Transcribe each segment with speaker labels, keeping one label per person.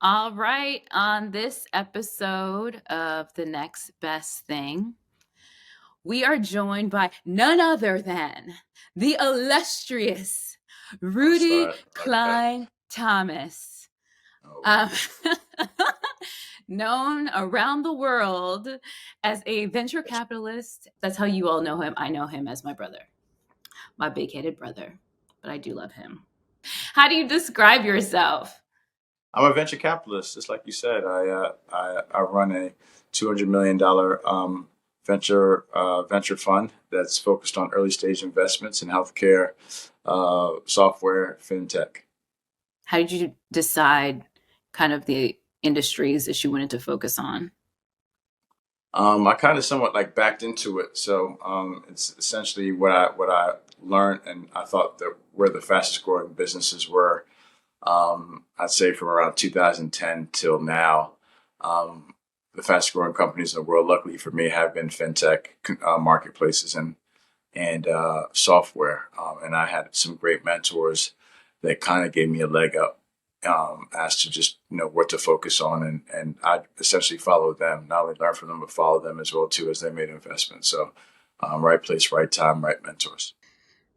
Speaker 1: All right, on this episode of The Next Best Thing, we are joined by none other than the illustrious
Speaker 2: Don't
Speaker 1: Rudy
Speaker 2: start like that.
Speaker 1: Cline-Thomas,
Speaker 2: Oh,
Speaker 1: um, known around the world as a venture capitalist. That's how you all know him. I know him as my brother, my big-headed brother, but I do love him. How do you describe yourself?
Speaker 2: I'm a venture capitalist, just like you said. I run a $200 million venture fund that's focused on early stage investments in healthcare, software, fintech.
Speaker 1: How did you decide kind of the industries that you wanted to focus on?
Speaker 2: I kind of somewhat like backed into it, so it's essentially what I learned, and I thought that where the fastest growing businesses were. I'd say from around 2010 till now, um, the fastest growing companies in the world, luckily for me, have been fintech marketplaces and software. And I had some great mentors that kind of gave me a leg up as to just what to focus on, and I essentially followed them, not only learn from them but follow them as well too as they made investments. So, right place, right time, right mentors.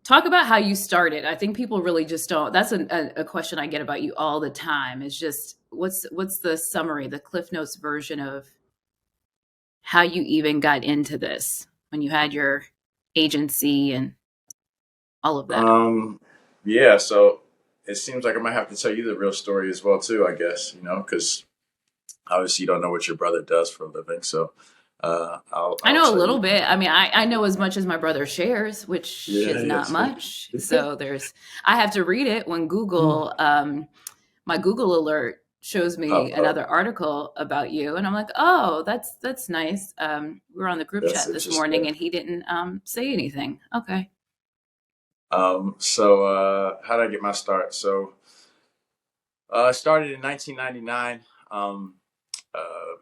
Speaker 1: Talk about how you started. I think people really just don't. That's a question I get about you all the time. Is just what's the summary, the Cliff Notes version of how you even got into this when you had your agency and all of that.
Speaker 2: Um, yeah, so it seems like I might have to tell you the real story as well too, I guess, because obviously you don't know what your brother does for a living. So
Speaker 1: I
Speaker 2: I'll
Speaker 1: know a
Speaker 2: tell
Speaker 1: little
Speaker 2: you.
Speaker 1: bit. I mean, I know as much as my brother shares, which
Speaker 2: Yeah,
Speaker 1: is not
Speaker 2: yes.
Speaker 1: much. So I have to read it when Google, my Google alert shows me
Speaker 2: Pop up.
Speaker 1: another article about you. And I'm like, oh, that's nice. We were on the group
Speaker 2: That's
Speaker 1: chat this morning
Speaker 2: interesting.
Speaker 1: and he didn't say anything. Okay.
Speaker 2: How did I get my start? I started in 1999.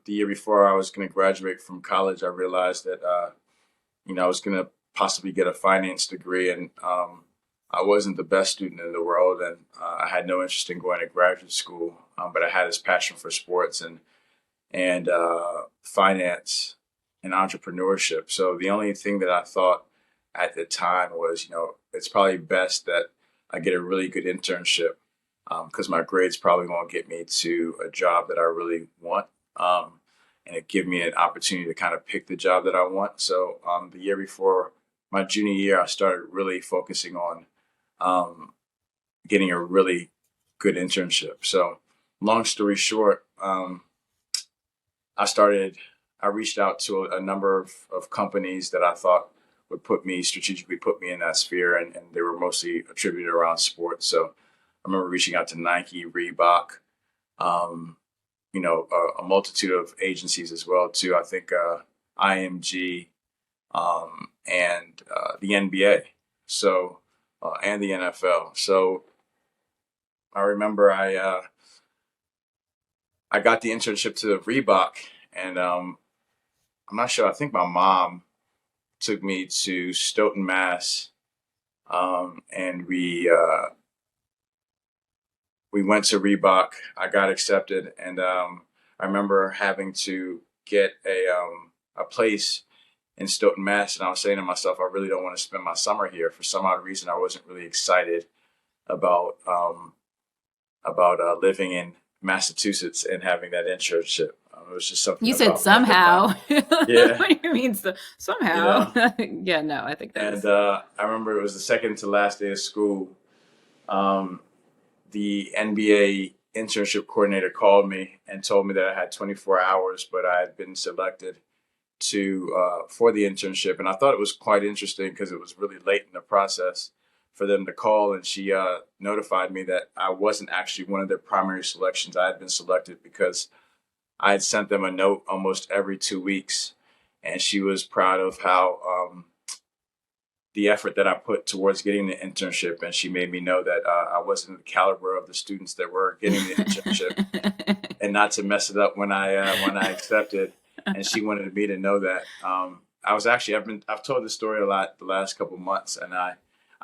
Speaker 2: The year before I was going to graduate from college, I realized that I was going to possibly get a finance degree, and I wasn't the best student in the world, and I had no interest in going to graduate school. But I had this passion for sports and finance and entrepreneurship. So the only thing that I thought at the time was, it's probably best that I get a really good internship because my grades probably won't get me to a job that I really want. And it give me an opportunity to kind of pick the job that I want. So the year before my junior year, I started really focusing on um, getting a really good internship. So long story short, I started, I reached out to a number of companies that I thought would strategically put me in that sphere, and they were mostly attributed around sports. So I remember reaching out to Nike, Reebok, um, a multitude of agencies as well too. I think IMG and the NBA, so and the NFL. So I remember I got the internship to Reebok, and I'm not sure. I think my mom took me to Stoughton, Mass, and we went to Reebok. I got accepted, and I remember having to get a place in Stoughton, Mass, and I was saying to myself, I really don't want to spend my summer here. For some odd reason, I wasn't really excited about living in Massachusetts and having that internship. It was just something
Speaker 1: You said
Speaker 2: about me at the
Speaker 1: somehow.
Speaker 2: time. Yeah,
Speaker 1: What do you mean
Speaker 2: you
Speaker 1: somehow?
Speaker 2: know.
Speaker 1: Yeah, no, I think
Speaker 2: And
Speaker 1: that's
Speaker 2: I remember it was the second to last day of school. Um, the NBA internship coordinator called me and told me that I had 24 hours, but I had been selected to for the internship, and I thought it was quite interesting because it was really late in the process for them to call, and she notified me that I wasn't actually one of their primary selections. I had been selected because I had sent them a note almost every 2 weeks, and she was proud of how the effort that I put towards getting the internship, and she made me know that I wasn't the caliber of the students that were getting the internship, and not to mess it up when I accepted. And she wanted me to know that. I was actually I've told this story a lot the last couple of months, and I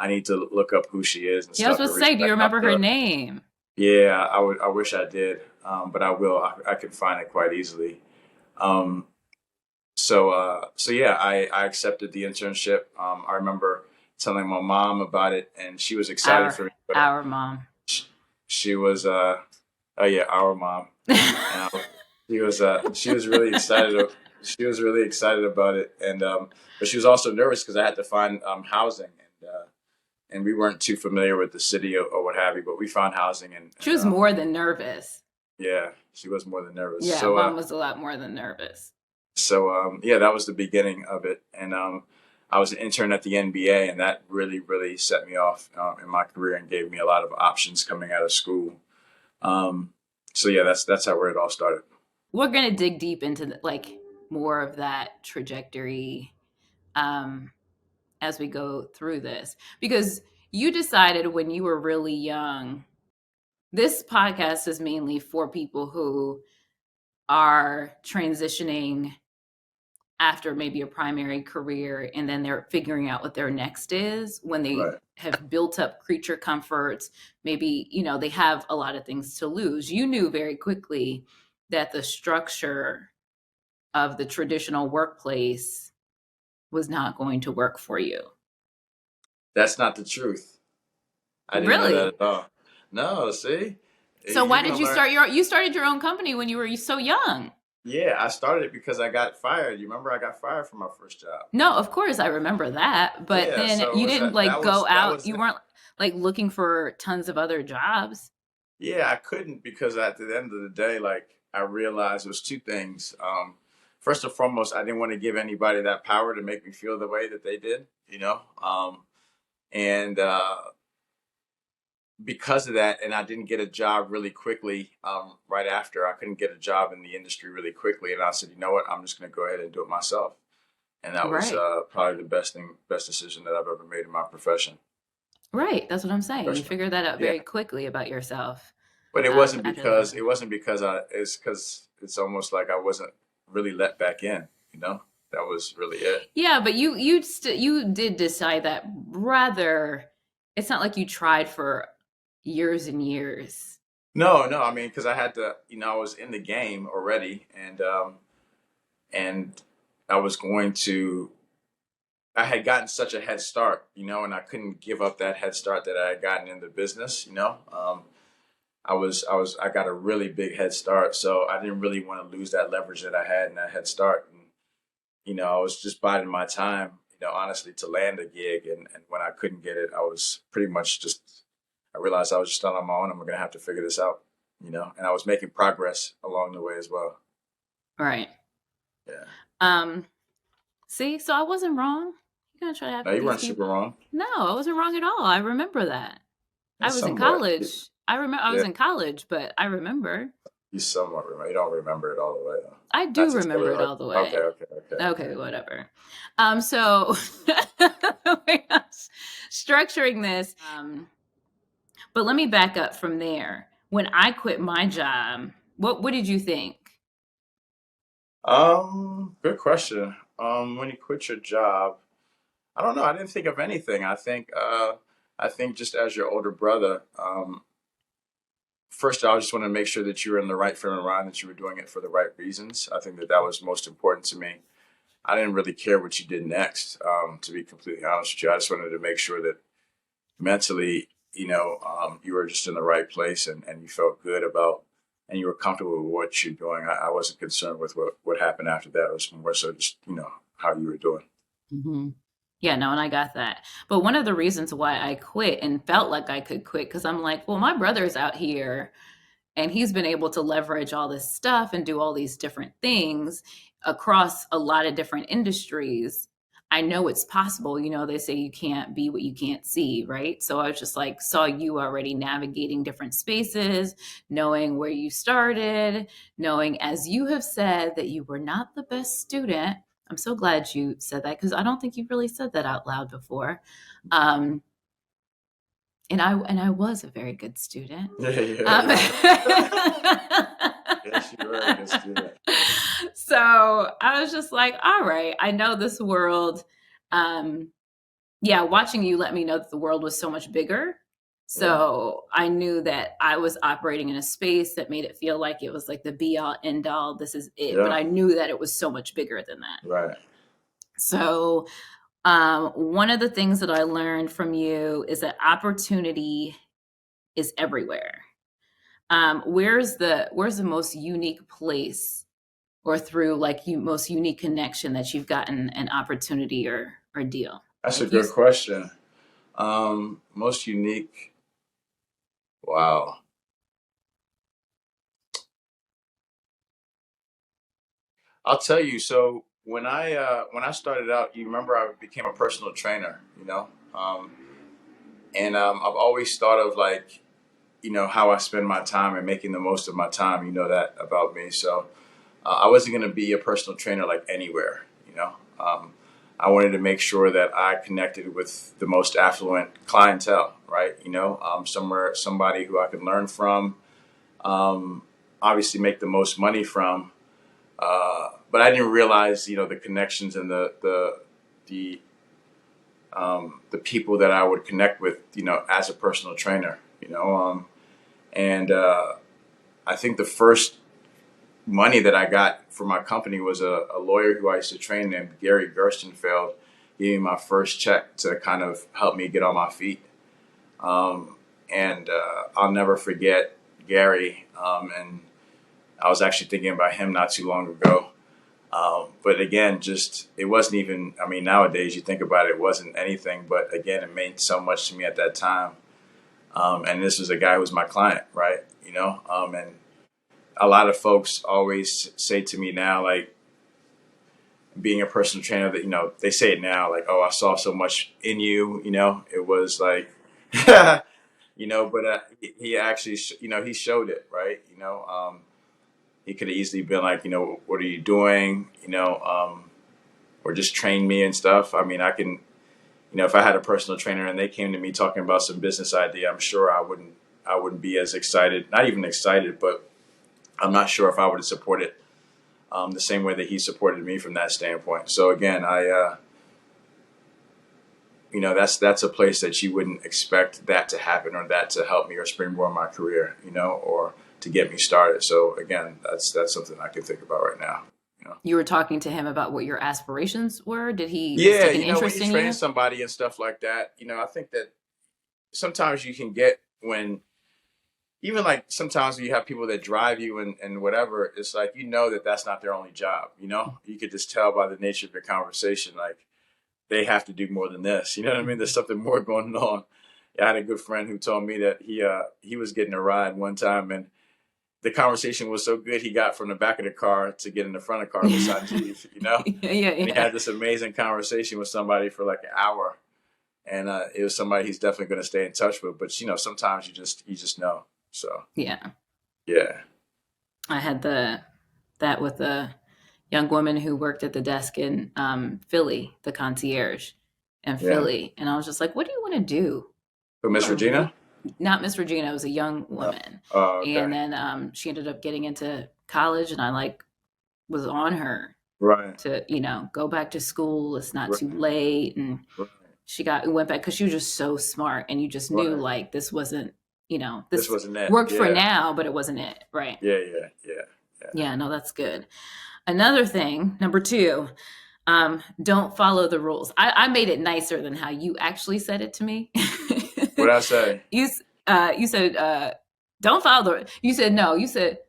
Speaker 2: need to look up who she is and
Speaker 1: Yeah, I was
Speaker 2: stuff
Speaker 1: supposed
Speaker 2: and
Speaker 1: to
Speaker 2: reach
Speaker 1: say, do you
Speaker 2: back out
Speaker 1: remember
Speaker 2: to
Speaker 1: her
Speaker 2: her.
Speaker 1: name?
Speaker 2: Yeah, I wish I did, but I will. I can find it quite easily. Um, so yeah, I accepted the internship. I remember telling my mom about it, and she was excited
Speaker 1: Our
Speaker 2: for me. But
Speaker 1: our mom.
Speaker 2: she, she was, oh yeah, our mom, and she was really excited. She was really excited about it, and but she was also nervous because I had to find housing, and we weren't too familiar with the city or what have you. But we found housing,
Speaker 1: She was more than nervous.
Speaker 2: yeah, she was more than nervous.
Speaker 1: Yeah, mom was a lot more than nervous.
Speaker 2: Yeah, that was the beginning of it, and I was an intern at the NBA, and that really set me off in my career and gave me a lot of options coming out of school. Um, so yeah, that's how where it all started.
Speaker 1: We're gonna dig deep into like more of that trajectory um, as we go through this because you decided when you were really young. This podcast is mainly for people who are transitioning after maybe a primary career and then they're figuring out what their next is when they
Speaker 2: Right.
Speaker 1: have built up creature comforts. Maybe, they have a lot of things to lose. You knew very quickly that the structure of the traditional workplace was not going to work for you.
Speaker 2: That's not the truth. I didn't know that
Speaker 1: Really?
Speaker 2: at all. No, see,
Speaker 1: So
Speaker 2: you're
Speaker 1: why
Speaker 2: gonna
Speaker 1: did you
Speaker 2: learn.
Speaker 1: start you started your own company when you were so young?
Speaker 2: Yeah, I started it because I got fired. You remember I got fired from my first job.
Speaker 1: No, of course I remember that, but
Speaker 2: Yeah,
Speaker 1: then
Speaker 2: so it
Speaker 1: you
Speaker 2: was
Speaker 1: didn't
Speaker 2: that
Speaker 1: like go
Speaker 2: was that
Speaker 1: out.
Speaker 2: was
Speaker 1: You weren't like looking for tons of other jobs.
Speaker 2: Yeah, I couldn't because at the end of the day, like I realized it was two things. First and foremost, I didn't want to give anybody that power to make me feel the way that they did, and because of that, and I didn't get a job really quickly. Right after, I couldn't get a job in the industry really quickly, and I said, you know what, I'm just going to go ahead and do it myself, and that was
Speaker 1: Right.
Speaker 2: probably the best decision that I've ever made in my profession.
Speaker 1: Right. That's what I'm saying. You
Speaker 2: Professional,
Speaker 1: figured that out
Speaker 2: yeah.
Speaker 1: very quickly about yourself.
Speaker 2: But
Speaker 1: After that.
Speaker 2: it wasn't because it's because it's almost like I wasn't really let back in, that was really it.
Speaker 1: Yeah, but you did decide that rather. It's not like you tried for years and years.
Speaker 2: No, I mean, because I had to, I was in the game already, and I was going to, I had gotten such a head start, and I couldn't give up that head start that I had gotten in the business. I got a really big head start, so I didn't really want to lose that leverage that I had in that head start. And I was just biding my time, honestly, to land a gig. And when I couldn't get it, I was pretty much just, I realized I was just on my own and we're going to have to figure this out, and I was making progress along the way as well.
Speaker 1: Right.
Speaker 2: Yeah.
Speaker 1: Um. See, so I wasn't wrong. You're gonna try to
Speaker 2: No,
Speaker 1: have
Speaker 2: you
Speaker 1: these
Speaker 2: weren't super
Speaker 1: people.
Speaker 2: wrong.
Speaker 1: No, I wasn't wrong at all. I remember that. I
Speaker 2: And
Speaker 1: was in
Speaker 2: somewhat.
Speaker 1: college. I remember I was
Speaker 2: Yeah.
Speaker 1: in college, but I remember.
Speaker 2: You somewhat remember. You don't remember it all the way, though.
Speaker 1: I
Speaker 2: Not
Speaker 1: do
Speaker 2: to tell
Speaker 1: remember
Speaker 2: you,
Speaker 1: it
Speaker 2: like,
Speaker 1: all the
Speaker 2: okay,
Speaker 1: way.
Speaker 2: okay, okay,
Speaker 1: Okay,
Speaker 2: okay.
Speaker 1: whatever. So structuring this. But let me back up from there. When I quit my job, what did you think?
Speaker 2: Good question. When you quit your job, I don't know. I didn't think of anything. I think just as your older brother, first, I just want to make sure that you were in the right frame of mind, that you were doing it for the right reasons. I think that that was most important to me. I didn't really care what you did next, to be completely honest with you. I just wanted to make sure that mentally, you were just in the right place and you felt good about and you were comfortable with what you're doing. I wasn't concerned with what happened after that. It was more so just, how you were doing.
Speaker 1: Hmm. Yeah, no, and I got that. But one of the reasons why I quit and felt like I could quit, because I'm like, well, my brother's out here and he's been able to leverage all this stuff and do all these different things across a lot of different industries. I know it's possible. They say you can't be what you can't see, right? So I was just like, saw you already navigating different spaces, knowing where you started, knowing, as you have said, that you were not the best student. I'm so glad you said that because I don't think you've really said that out loud before. Um, and I was a very good student.
Speaker 2: Yeah,
Speaker 1: Um,
Speaker 2: yeah, yes, you were a good student.
Speaker 1: so I was just like, all right, I know this world. Yeah, watching you let me know that the world was so much bigger
Speaker 2: Right.
Speaker 1: So I knew that I was operating in a space that made it feel like it was like the be all end all. This is it. But
Speaker 2: Yeah.
Speaker 1: I knew that it was so much bigger than that.
Speaker 2: Right.
Speaker 1: So one of the things that I learned from you is that opportunity is everywhere. Where's the most unique place or through like you most unique connection that you've gotten an opportunity or deal?
Speaker 2: That's a
Speaker 1: Like you,
Speaker 2: good question. Most unique. Wow. I'll tell you. So when I started out, you remember I became a personal trainer. And I've always thought of like how I spend my time and making the most of my time. You know that about me. So I wasn't going to be a personal trainer like anywhere. I wanted to make sure that I connected with the most affluent clientele, right? Somebody who I could learn from, um, obviously make the most money from. But I didn't realize, the connections and the the people that I would connect with, as a personal trainer. And I think the first money that I got for my company was a lawyer who I used to train named Gary Gerstenfeld gave me my first check to kind of help me get on my feet. And I'll never forget Gary. And I was actually thinking about him not too long ago. But again, just it wasn't even, I mean, nowadays you think about it, it wasn't anything. But again, it meant so much to me at that time. And this was a guy who was my client, right? And a lot of folks always say to me now, like being a personal trainer, that they say it now, like, "Oh, I saw so much in you." It was like, but he actually, he showed it, right? He could have easily been like, "What are you doing?" Or just train me and stuff. I mean, I can, if I had a personal trainer and they came to me talking about some business idea, I'm sure I wouldn't be as excited. Not even excited, but I'm not sure if I would have supported the same way that he supported me from that standpoint. So again, that's a place that you wouldn't expect that to happen or that to help me or springboard my career, or to get me started. So again, that's something I can think about right now.
Speaker 1: you were talking to him about what your aspirations were. Did he just
Speaker 2: Yeah,
Speaker 1: take an
Speaker 2: when
Speaker 1: interest
Speaker 2: you
Speaker 1: in
Speaker 2: train
Speaker 1: you?
Speaker 2: somebody and stuff like that, I think that sometimes you can get when even like sometimes when you have people that drive you and whatever, it's like that that's not their only job. You could just tell by the nature of your conversation, like they have to do more than this. You know what I mean? There's something more going on. I had a good friend who told me that he was getting a ride one time, and the conversation was so good he got from the back of the car to get in the front of the car with Sanjeev.
Speaker 1: Yeah, yeah,
Speaker 2: And he
Speaker 1: yeah.
Speaker 2: had this amazing conversation with somebody for like an hour, and it was somebody he's definitely going to stay in touch with. But sometimes you just know. So
Speaker 1: Yeah.
Speaker 2: yeah.
Speaker 1: I had that with a young woman who worked at the desk in Philly, the concierge in
Speaker 2: Yeah.
Speaker 1: Philly, and I was just like, "What do you want to do?
Speaker 2: Who,
Speaker 1: You
Speaker 2: Miss
Speaker 1: are really
Speaker 2: Regina?
Speaker 1: not Miss Regina." It was a young
Speaker 2: Oh,
Speaker 1: woman,
Speaker 2: oh,
Speaker 1: and
Speaker 2: okay.
Speaker 1: then she ended up getting into college, and I like was on her
Speaker 2: Right.
Speaker 1: to go back to school. It's not
Speaker 2: Right.
Speaker 1: too late, and
Speaker 2: Right.
Speaker 1: she went back because she was just so smart, and you just knew
Speaker 2: Right.
Speaker 1: like this wasn't
Speaker 2: This
Speaker 1: this
Speaker 2: wasn't it.
Speaker 1: worked for
Speaker 2: Yeah.
Speaker 1: now, but it wasn't it, right?
Speaker 2: Yeah. Yeah. Yeah. Yeah.
Speaker 1: Yeah, no, that's good. Another thing, number two, don't follow the rules. I made it nicer than how you actually said it to me.
Speaker 2: What I say?
Speaker 1: You said don't follow the. You said no. You said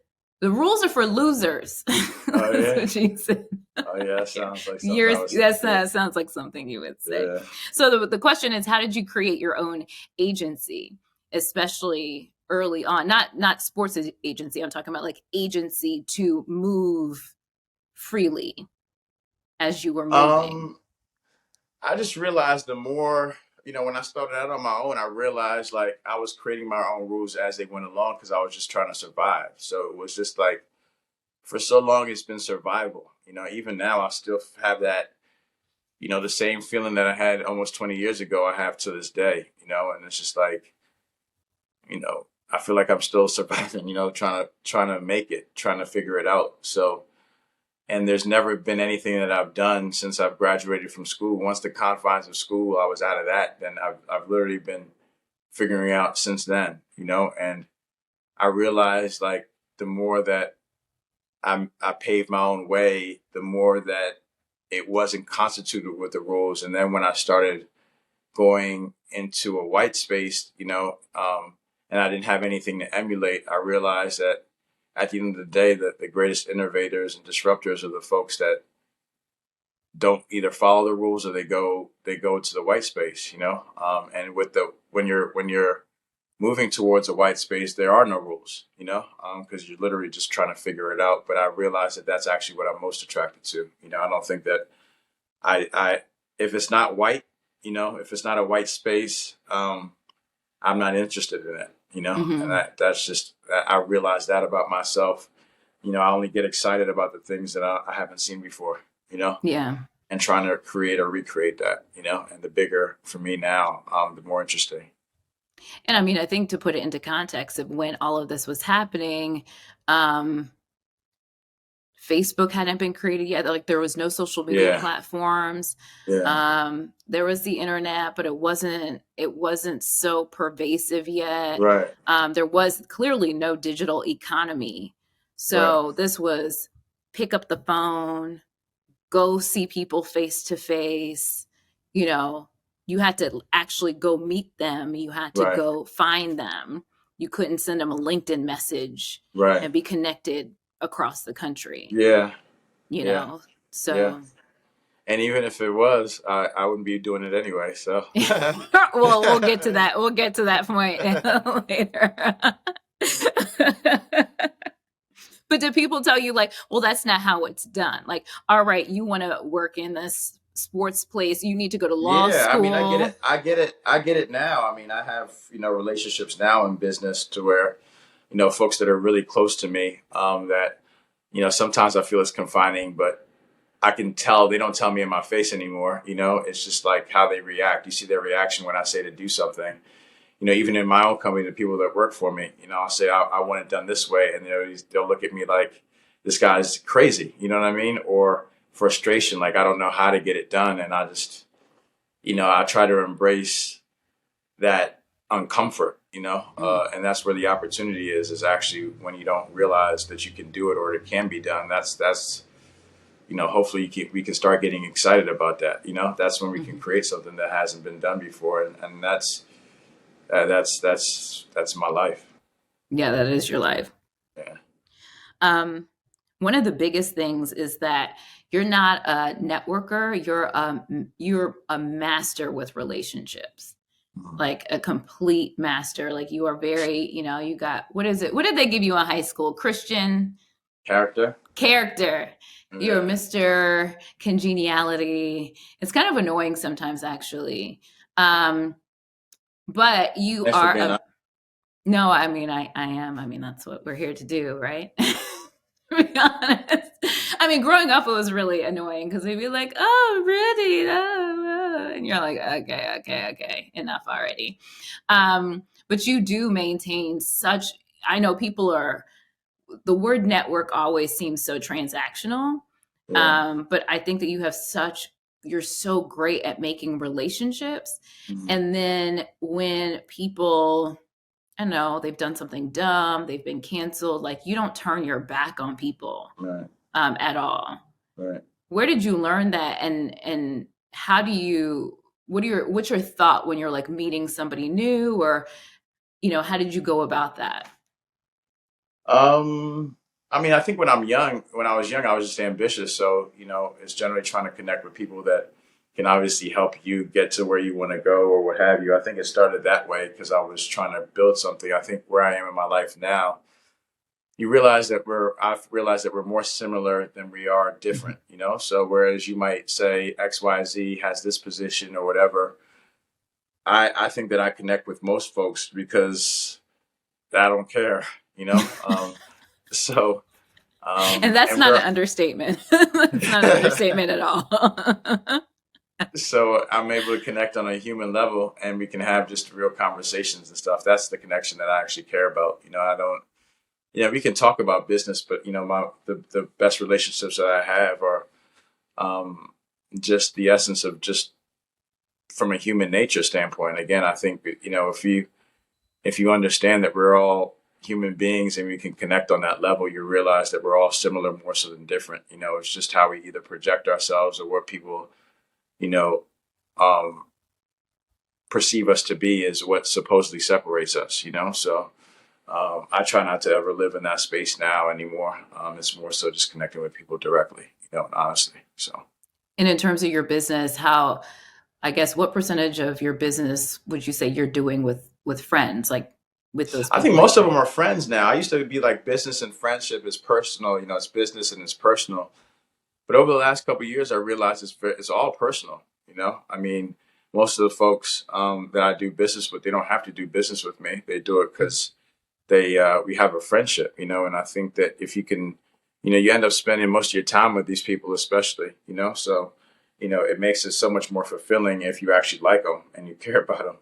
Speaker 1: the rules are for losers.
Speaker 2: Oh
Speaker 1: That's
Speaker 2: yeah.
Speaker 1: what you said.
Speaker 2: Oh yeah. That sounds like something I
Speaker 1: Yours
Speaker 2: would say.
Speaker 1: that
Speaker 2: Yeah.
Speaker 1: sounds like something you would say.
Speaker 2: Yeah.
Speaker 1: So the question is, how did you create your own agency, especially early on? Not sports agency. I'm talking about like agency to move freely as you were moving.
Speaker 2: Um, I just realized the more, when I started out on my own, I realized like I was creating my own rules as they went along because I was just trying to survive. So it was just like for so long it's been survival. Even now I still have that, the same feeling that I had almost 20 years ago, I have to this day, and it's just like, I feel like I'm still surviving, trying to make it, trying to figure it out. So, and there's never been anything that I've done since I've graduated from school. Once the confines of school, I was out of that, then I've literally been figuring out since then, and I realized like the more that I paved my own way, the more that it wasn't constituted with the rules. And then when I started going into a white space, and I didn't have anything to emulate, I realized that at the end of the day, that the greatest innovators and disruptors are the folks that don't either follow the rules or they go to the white space, and with the when you're moving towards a white space, there are no rules, because you're literally just trying to figure it out. But I realized that that's actually what I'm most attracted to. I don't think that I if it's not white, if it's not a white space, I'm not interested in it, and
Speaker 1: Hmm.
Speaker 2: that's just, I realized that about myself. I only get excited about the things that I haven't seen before,
Speaker 1: Yeah.
Speaker 2: and trying to create or recreate that, and the bigger for me now, the more interesting.
Speaker 1: And I mean, I think to put it into context of when all of this was happening, um, Facebook hadn't been created yet. Like there was no social media
Speaker 2: Yeah,
Speaker 1: platforms.
Speaker 2: yeah,
Speaker 1: There was the internet, but it wasn't so pervasive yet.
Speaker 2: right,
Speaker 1: There was clearly no digital economy.
Speaker 2: right,
Speaker 1: So this was pick up the phone, go see people face to face. You know, you had to actually go meet them. You had to
Speaker 2: right,
Speaker 1: go find them. You couldn't send them a LinkedIn message
Speaker 2: right.
Speaker 1: and be connected across the country,
Speaker 2: Yeah,
Speaker 1: you
Speaker 2: yeah,
Speaker 1: know?
Speaker 2: yeah.
Speaker 1: So,
Speaker 2: And even if it was, I wouldn't be doing it anyway. So,
Speaker 1: well, we'll get to that. We'll get to that point later. But do people tell you like, well, that's not how it's done? Like, all right, you want to work in this sports place, you need to go to law
Speaker 2: yeah, I mean, I get
Speaker 1: school.
Speaker 2: it. I get it. I get it now. I mean, I have, relationships now in business to where, folks that are really close to me, that, sometimes I feel it's confining, but I can tell they don't tell me in my face anymore. It's just like how they react. You see their reaction when I say to do something. Even in my own company, the people that work for me, I'll say I want it done this way, and they'll look at me like this guy's crazy. You know what I mean? Or frustration, like I don't know how to get it done, and I just, I try to embrace that uncomfort.
Speaker 1: Mm,
Speaker 2: And that's where the opportunity is actually when you don't realize that you can do it or it can be done. That's hopefully we can start getting excited about that. That's when we can
Speaker 1: mhm.
Speaker 2: create something that hasn't been done before, and that's my life.
Speaker 1: Yeah, that is your life.
Speaker 2: Yeah.
Speaker 1: Um, One of the biggest things is that you're not a networker, you're a master with relationships.
Speaker 2: Mhm.
Speaker 1: Like a complete master. Like you are very, you got what is it? What did they give you in high school? Christian
Speaker 2: Character.
Speaker 1: character. You're
Speaker 2: Yeah.
Speaker 1: Mr. Congeniality. It's kind of annoying sometimes actually. Um, but you
Speaker 2: Thanks for
Speaker 1: are
Speaker 2: being
Speaker 1: a
Speaker 2: on.
Speaker 1: no, I mean I am. I mean that's what we're here to do, right? To be honest. I mean, growing up, it was really annoying because they'd be like, "Oh, Rudy," and you're like, "Okay, okay, okay, enough already." But you do maintain such. I know people are. The word network always seems so transactional,
Speaker 2: Yeah.
Speaker 1: but I think that you have such. You're so great at making relationships,
Speaker 2: Mhm.
Speaker 1: and then when people I know they've done something dumb, they've been canceled. Like you don't turn your back on people
Speaker 2: Right.
Speaker 1: at all.
Speaker 2: Right.
Speaker 1: Where did you learn that, and how do you? What's your thought when you're like meeting somebody new, or how did you go about that?
Speaker 2: Um, I mean, I think when I was young, I was just ambitious. So, it's generally trying to connect with people that can obviously help you get to where you want to go or what have you. I think it started that way because I was trying to build something. I think where I am in my life now, I've realized that we're more similar than we are
Speaker 1: Mhm.
Speaker 2: different, So whereas you might say XYZ has this position or whatever, I think that I connect with most folks because I don't care, you know? So,
Speaker 1: And that's
Speaker 2: and
Speaker 1: not an understatement. That's not an understatement at all.
Speaker 2: so I'm able to connect on a human level and we can have just real conversations and stuff. That's the connection that I actually care about. I don't, we can talk about business, but the best relationships that I have are, um, just the essence of just from a human nature standpoint. Again, I think, if you if you understand that we're all human beings and we can connect on that level, you realize that we're all similar more so than different. It's just how we either project ourselves or what people, you know, um, perceive us to be is what supposedly separates us. So I try not to ever live in that space now anymore. It's more so just connecting with people directly, and honestly. So
Speaker 1: And in terms of your business, how, I guess, what percentage of your business would you say you're doing with friends, like with those
Speaker 2: I think
Speaker 1: people that
Speaker 2: most of
Speaker 1: you
Speaker 2: them are friends now. I used to be like business and friendship is personal, it's business and it's personal. But over the last couple of years, I realized it's all personal. I mean, most of the folks that I do business with, they don't have to do business with me. They do it because we have a friendship. And I think that if you can, you end up spending most of your time with these people, especially. So it makes it so much more fulfilling if you actually like them and you care about them.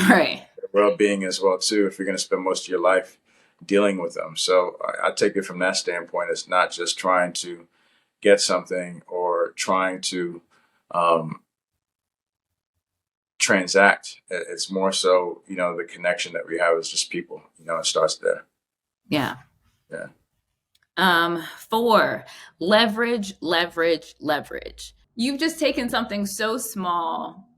Speaker 1: right?
Speaker 2: Their well-being as well too. If you're going to spend most of your life dealing with them, so I take it from that standpoint. It's not just trying to get something or trying to um, transact. It's more so, the connection that we have is just people. It starts there.
Speaker 1: Yeah.
Speaker 2: Yeah.
Speaker 1: 4, leverage, leverage, leverage. You've just taken something so small,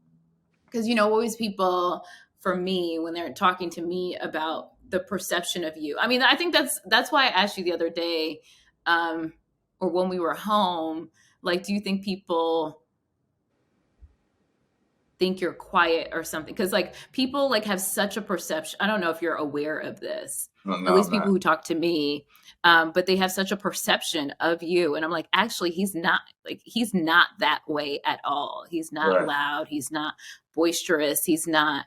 Speaker 1: because always people, for me, when they're talking to me about the perception of you. I mean, I think that's why I asked you the other day, or when we were home, like, do you think people think you're quiet or something? Because like people like have such a perception. I don't know if you're aware of this,
Speaker 2: No,
Speaker 1: at
Speaker 2: no,
Speaker 1: least
Speaker 2: I'm
Speaker 1: people
Speaker 2: not.
Speaker 1: who talk to me, but they have such a perception of you, and I'm like, actually, he's not that way at all. He's not
Speaker 2: Right.
Speaker 1: loud, he's not boisterous, he's not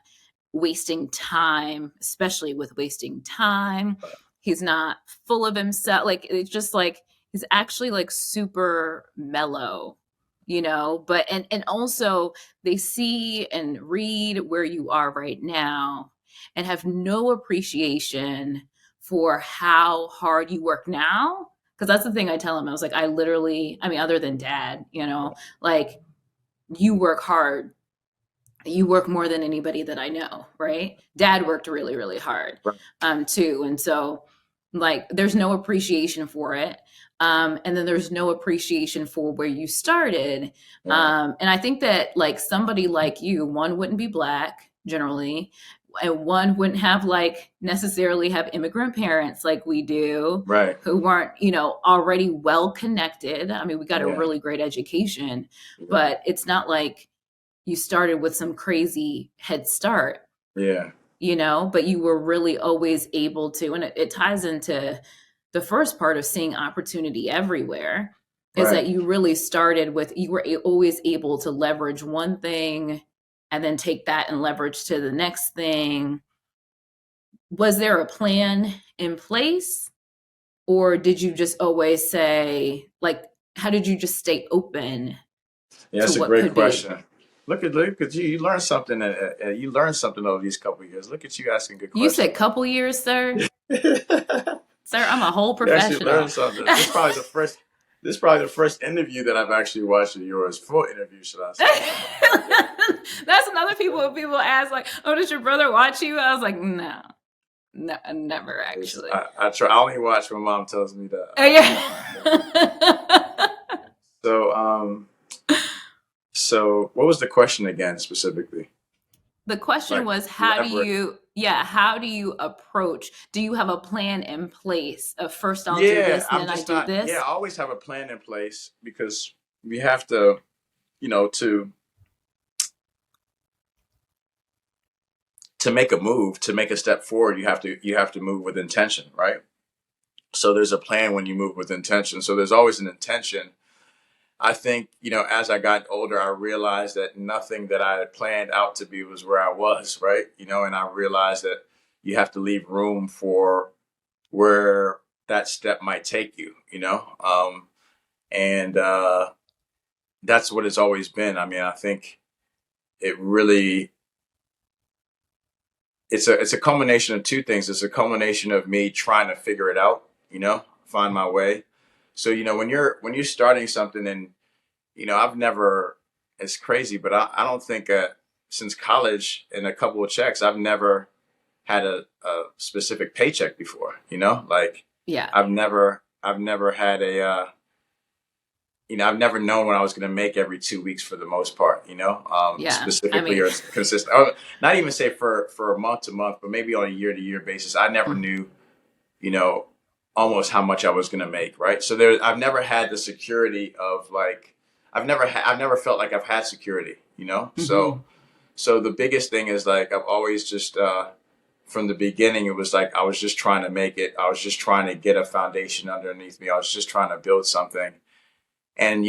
Speaker 1: wasting time, especially with wasting time. He's not full of himself. Like, it's just like he's actually like super mellow, but and also they see and read where you are right now and have no appreciation for how hard you work now. Because that's the thing I tell him. I was like, I mean, other than dad, like, you work hard. You work more than anybody that I know, right? Dad worked really, really hard,
Speaker 2: Right.
Speaker 1: too. And so, like, there's no appreciation for it. And then there's no appreciation for where you started.
Speaker 2: Yeah.
Speaker 1: And I think that, like, somebody like you, one wouldn't be Black generally, and one wouldn't have, like, necessarily have immigrant parents like we do,
Speaker 2: Right.
Speaker 1: who weren't, already well connected. I mean, we got a
Speaker 2: Yeah.
Speaker 1: really great education,
Speaker 2: Yeah.
Speaker 1: but it's not like you started with some crazy head start,
Speaker 2: Yeah.
Speaker 1: but you were really always able to, and it ties into the first part of seeing opportunity everywhere, is
Speaker 2: Right.
Speaker 1: that you really started with, you were always able to leverage one thing and then take that and leverage to the next thing. Was there a plan in place, or did you just always say, like, how did you just stay open
Speaker 2: Yeah,
Speaker 1: to
Speaker 2: that's a
Speaker 1: what
Speaker 2: great
Speaker 1: could be?
Speaker 2: question. Look at you. You learned something. You learned something over these couple of years. Look at you asking good
Speaker 1: You
Speaker 2: questions.
Speaker 1: said couple years, sir.
Speaker 2: You
Speaker 1: Sir, I'm a whole
Speaker 2: actually
Speaker 1: professional.
Speaker 2: learned something. This is probably the first. This is probably the first interview that I've actually watched of yours. Full interview, should I say? Yeah.
Speaker 1: That's another people ask, like, oh, does your brother watch you? I was like, no, no, never actually.
Speaker 2: I try. I only watch when mom tells me that.
Speaker 1: Yeah.
Speaker 2: So, so what was the question again specifically?
Speaker 1: The question
Speaker 2: Like
Speaker 1: was,
Speaker 2: leverage.
Speaker 1: how do you approach? Do you have a plan in place of, first I'll do
Speaker 2: Yeah,
Speaker 1: this and
Speaker 2: I'm
Speaker 1: then I
Speaker 2: just
Speaker 1: do
Speaker 2: not. Yeah,
Speaker 1: this?
Speaker 2: I always have a plan in place because we have to, to make a move, to make a step forward. You have to move with intention, right? So there's a plan when you move with intention. So there's always an intention. I think, as I got older, I realized that nothing that I had planned out to be was where I was, right? And I realized that you have to leave room for where that step might take you. And that's what it's always been. I mean, I think it really, it's a culmination of two things. It's a culmination of me trying to figure it out, find my way. So, when you're starting something and I've never, it's crazy, but I don't think since college and a couple of checks, I've never had a specific paycheck before, like
Speaker 1: Yeah.
Speaker 2: I've never had I've never known what I was going to make every 2 weeks for the most part,
Speaker 1: Yeah. I
Speaker 2: specifically
Speaker 1: mean,
Speaker 2: or consistent. Oh, not even say for a month to month, but maybe on a year to year basis. I never knew, you know, almost how much I was going to make. Right. So I've never had the security of like, I've never felt like I've had security.
Speaker 1: mhm.
Speaker 2: So the biggest thing is like, I've always just, from the beginning, it was like, I was just trying to make it. I was just trying to get a foundation underneath me. I was just trying to build something. And,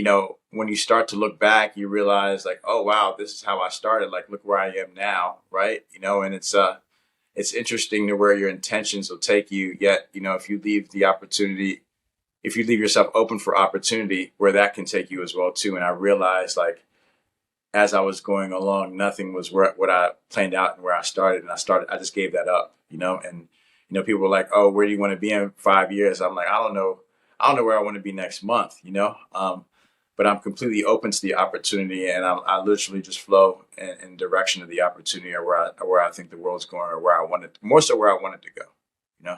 Speaker 2: when you start to look back, you realize like, oh, wow, this is how I started. Like, look where I am now. Right. And it's interesting to where your intentions will take you. Yet, if you leave the opportunity, if you leave yourself open for opportunity, where that can take you as well, too. And I realized like, as I was going along, nothing was what I planned out and where I started. And I just gave that up. And, people were like, oh, where do you want to be in 5 years? I'm like, I don't know. I don't know where I want to be next month. But I'm completely open to the opportunity, and I literally just flow in direction of the opportunity, or where I think the world's going, or where I wanted, more so where I wanted to go.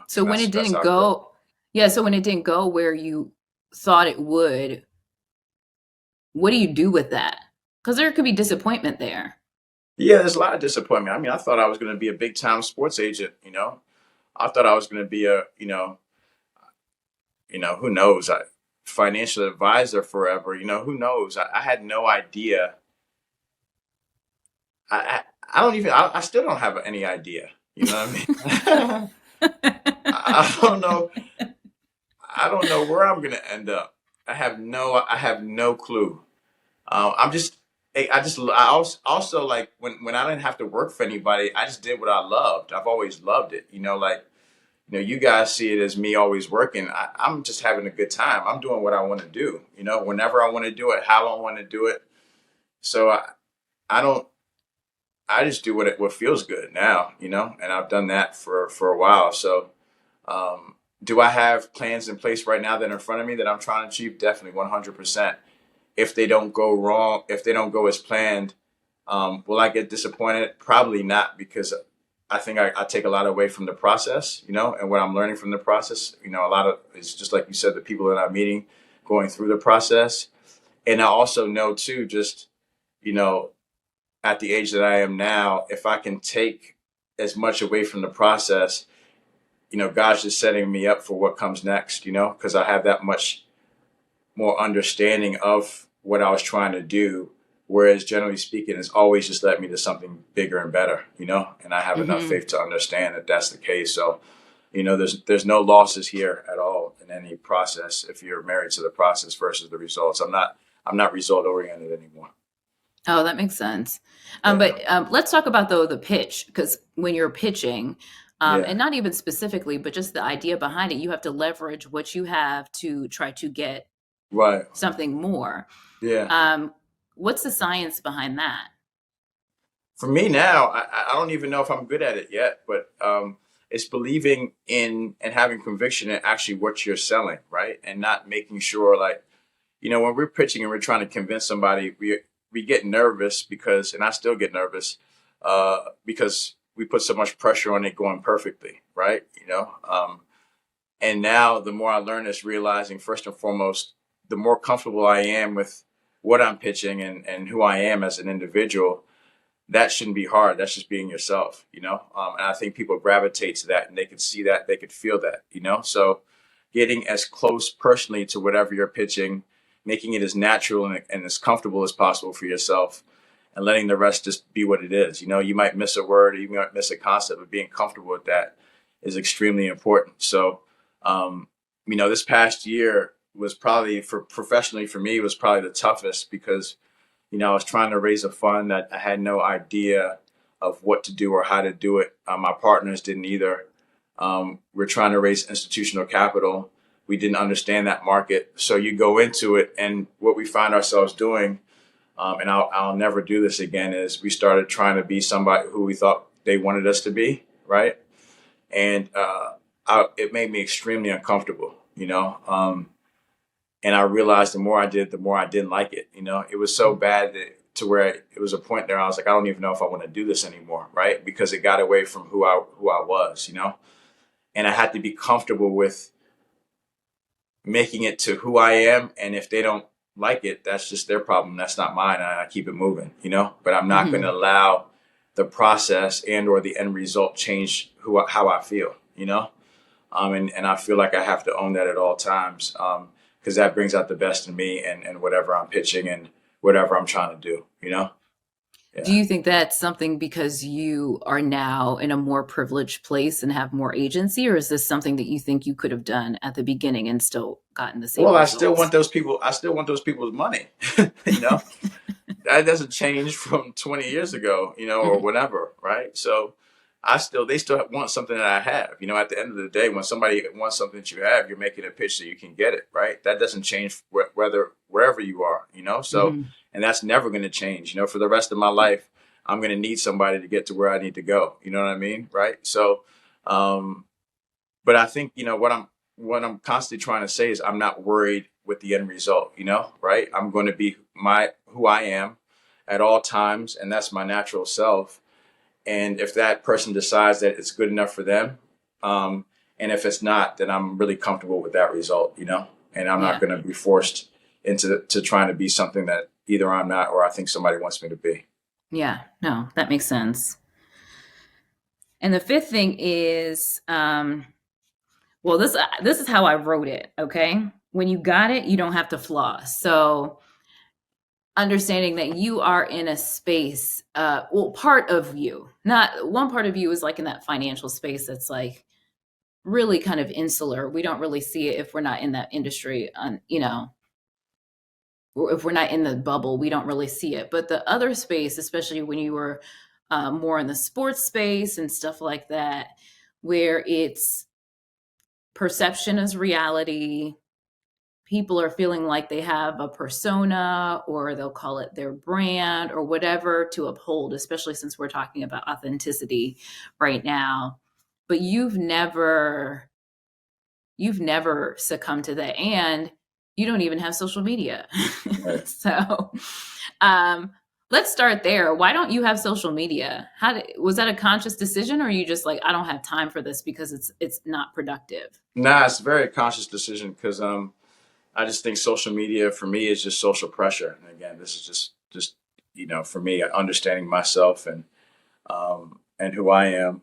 Speaker 1: So
Speaker 2: And
Speaker 1: when it
Speaker 2: that's
Speaker 1: didn't
Speaker 2: how I feel.
Speaker 1: go, yeah, so when it didn't go where you thought it would, what do you do with that? Because there could be disappointment there.
Speaker 2: Yeah, there's a lot of disappointment. I mean, I thought I was going to be a big time sports agent. I thought I was going to be who knows, financial advisor forever. Who knows? I had no idea. I don't even. I still don't have any idea. You know what I mean? I don't know. I don't know where I'm gonna end up. I have no clue. I'm just. I also like when I didn't have to work for anybody. I just did what I loved. I've always loved it. Like you guys see it as me always working. I'm just having a good time. I'm doing what I want to do. Whenever I want to do it, how I want to do it. So I don't. I just do what feels good now. And I've done that for a while. So do I have plans in place right now that are in front of me that I'm trying to achieve? Definitely 100%. If they don't go wrong, if they don't go as planned, will I get disappointed? Probably not, because I think I take a lot away from the process, and what I'm learning from the process. A lot of it's just like you said, the people that I'm meeting, going through the process. And I also know too, just, you know, at the age that I am now, if I can take as much away from the process, God's just setting me up for what comes next, because I have that much more understanding of what I was trying to do. Whereas generally speaking, it's always just led me to something bigger and better, and I have enough
Speaker 1: Hmm.
Speaker 2: faith to understand that that's the case. So, there's no losses here at all in any process if you're married to the process versus the results. I'm not result oriented anymore.
Speaker 1: Oh, that makes sense.
Speaker 2: Yeah.
Speaker 1: But let's talk about though the pitch, because when you're pitching,
Speaker 2: Yeah.
Speaker 1: and not even specifically, but just the idea behind it, you have to leverage what you have to try to get
Speaker 2: Right.
Speaker 1: something more.
Speaker 2: Yeah.
Speaker 1: Um, what's the science behind that?
Speaker 2: For me now, I don't even know if I'm good at it yet, but it's believing in and having conviction in actually what you're selling, right? And not making sure, like, when we're pitching and we're trying to convince somebody, we get nervous because, and I still get nervous, because we put so much pressure on it going perfectly, right? And now the more I learn is realizing, first and foremost, the more comfortable I am with what I'm pitching and who I am as an individual, that shouldn't be hard. That's just being yourself. And I think people gravitate to that, and they can see that, they could feel that. So getting as close personally to whatever you're pitching, making it as natural and as comfortable as possible for yourself, and letting the rest just be what it is. You might miss a word, or you might miss a concept, but being comfortable with that is extremely important. So, this past year was probably, for professionally for me, was probably the toughest, because I was trying to raise a fund that I had no idea of what to do or how to do it. My partners didn't either. We're trying to raise institutional capital. We didn't understand that market. So you go into it, and what we find ourselves doing, and I'll never do this again, is we started trying to be somebody who we thought they wanted us to be, right? And it made me extremely uncomfortable. And I realized the more I did, the more I didn't like it. It was so bad that, to where it was a point there I was like, I don't even know if I want to do this anymore, right? Because it got away from who I was, and I had to be comfortable with making it to who I am. And if they don't like it, that's just their problem. That's not mine. And I keep it moving, but I'm not going to
Speaker 1: Hmm.
Speaker 2: allow the process and or the end result change how I feel, and I feel like I have to own that at all times. Because that brings out the best in me and whatever I'm pitching and whatever I'm trying to do.
Speaker 1: Do
Speaker 2: Yeah.
Speaker 1: you think that's something because you are now in a more privileged place and have more agency, or is this something that you think you could have done at the beginning and still gotten the same
Speaker 2: Well, I still want
Speaker 1: results?
Speaker 2: those people. I still want those people's money. you know, that doesn't change from 20 years ago, or
Speaker 1: Mhm.
Speaker 2: whatever, right? So they still want something that I have. At the end of the day, when somebody wants something that you have, you're making a pitch so you can get it, right? That doesn't change whether wherever you are. So,
Speaker 1: Mhm.
Speaker 2: and that's never going to change. For the rest of my life, I'm going to need somebody to get to where I need to go. You know what I mean, right? So, um, but I think what I'm constantly trying to say is I'm not worried with the end result. Right? I'm going to be who I am at all times, and that's my natural self. And if that person decides that it's good enough for them, um, and if it's not, then I'm really comfortable with that result. And I'm not
Speaker 1: Yeah.
Speaker 2: going to be forced into to trying to be something that either I'm not or I think somebody wants me to be.
Speaker 1: Yeah. No, that makes sense. And the fifth thing is, well, this is how I wrote it. Okay, when you got it, you don't have to floss. So understanding that you are in a space, well, part of you, not one part of you is like in that financial space that's like really kind of insular. We don't really see it if we're not in that industry, or if we're not in the bubble, we don't really see it. But the other space, especially when you were more in the sports space and stuff like that, where it's perception is reality, people are feeling like they have a persona or they'll call it their brand or whatever to uphold, especially since we're talking about authenticity right now. But you've never succumbed to that, and you don't even have social media.
Speaker 2: Right.
Speaker 1: So um let's start there. Why don't you have social media? Was that a conscious decision, or are you just like, I don't have time for this because it's not productive?
Speaker 2: Nah, it's a very conscious decision because I just think social media for me is just social pressure. And again, this is just for me, understanding myself and who I am.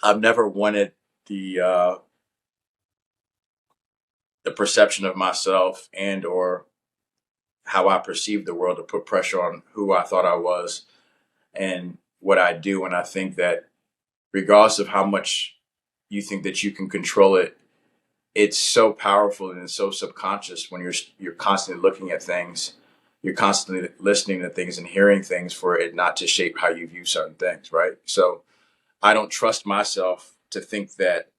Speaker 2: I've never wanted the uh, the perception of myself and or how I perceive the world to put pressure on who I thought I was and what I do. And I think that regardless of how much you think that you can control it, it's so powerful and it's so subconscious when you're constantly looking at things, you're constantly listening to things and hearing things for it not to shape how you view certain things, right? So I don't trust myself to think that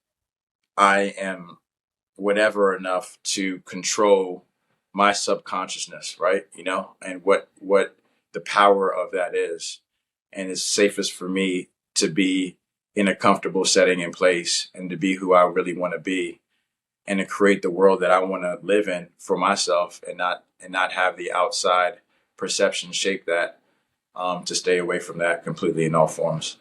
Speaker 2: I am whatever enough to control my subconsciousness, right? And what the power of that is. And it's safest for me to be in a comfortable setting and place and to be who I really want to be and to create the world that I want to live in for myself and not have the outside perception shape that to stay away from that completely in all forms.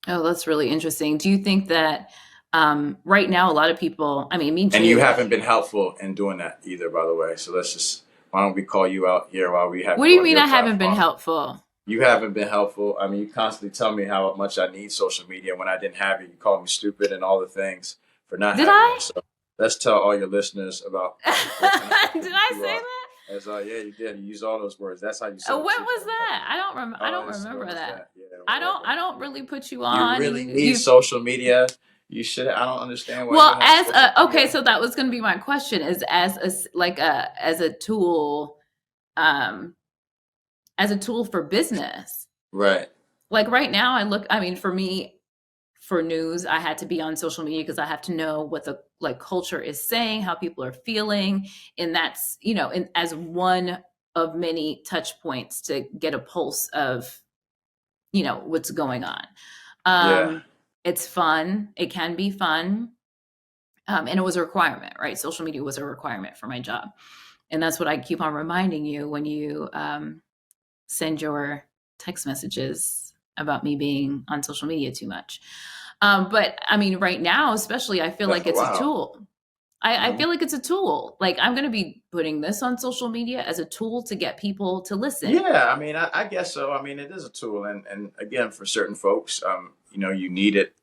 Speaker 1: Oh, that's really interesting. Do you think that right now a lot of people, I mean, me
Speaker 2: And you
Speaker 1: too.
Speaker 2: haven't been helpful in doing that either, by the way. So let's just why don't we call you out here while we have
Speaker 1: What do
Speaker 2: you
Speaker 1: you
Speaker 2: on
Speaker 1: mean
Speaker 2: your
Speaker 1: I haven't been
Speaker 2: platform?
Speaker 1: helpful?
Speaker 2: You haven't been helpful. I mean, you constantly tell me how much I need social media when I didn't have it. You called me stupid and all the things for not
Speaker 1: Did
Speaker 2: having it.
Speaker 1: I?
Speaker 2: So let's tell all your listeners about what kind of
Speaker 1: Did
Speaker 2: person
Speaker 1: I
Speaker 2: you
Speaker 1: say
Speaker 2: are.
Speaker 1: that?
Speaker 2: As yeah, you did. You used all those words. That's how you
Speaker 1: When
Speaker 2: said it too.
Speaker 1: was that? I don't
Speaker 2: When
Speaker 1: remember
Speaker 2: was
Speaker 1: that.
Speaker 2: that? Yeah,
Speaker 1: I don't
Speaker 2: whatever.
Speaker 1: I don't really put you
Speaker 2: You
Speaker 1: on.
Speaker 2: really
Speaker 1: You
Speaker 2: need
Speaker 1: you
Speaker 2: social media. You should. I don't understand why you
Speaker 1: Well,
Speaker 2: don't have social
Speaker 1: okay,
Speaker 2: media.
Speaker 1: so that was going to be my question, is as a tool, um as a tool for business.
Speaker 2: Right.
Speaker 1: Like right now I mean, for me, for news, I had to be on social media because I have to know what the like culture is saying, how people are feeling, and that's, as one of many touch points to get a pulse of, what's going on.
Speaker 2: Yeah.
Speaker 1: Um it's fun. It can be fun. And it was a requirement, right? Social media was a requirement for my job. And that's what I keep on reminding you when you send your text messages about me being on social media too much. But I mean, right now, especially, I feel like
Speaker 2: Definitely.
Speaker 1: it's a
Speaker 2: Wow.
Speaker 1: tool. I
Speaker 2: Hmm.
Speaker 1: feel like it's a tool. Like I'm going to be putting this on social media as a tool to get people to listen.
Speaker 2: Yeah, I mean, I guess so. I mean, it is a tool, and again, for certain folks, you need it,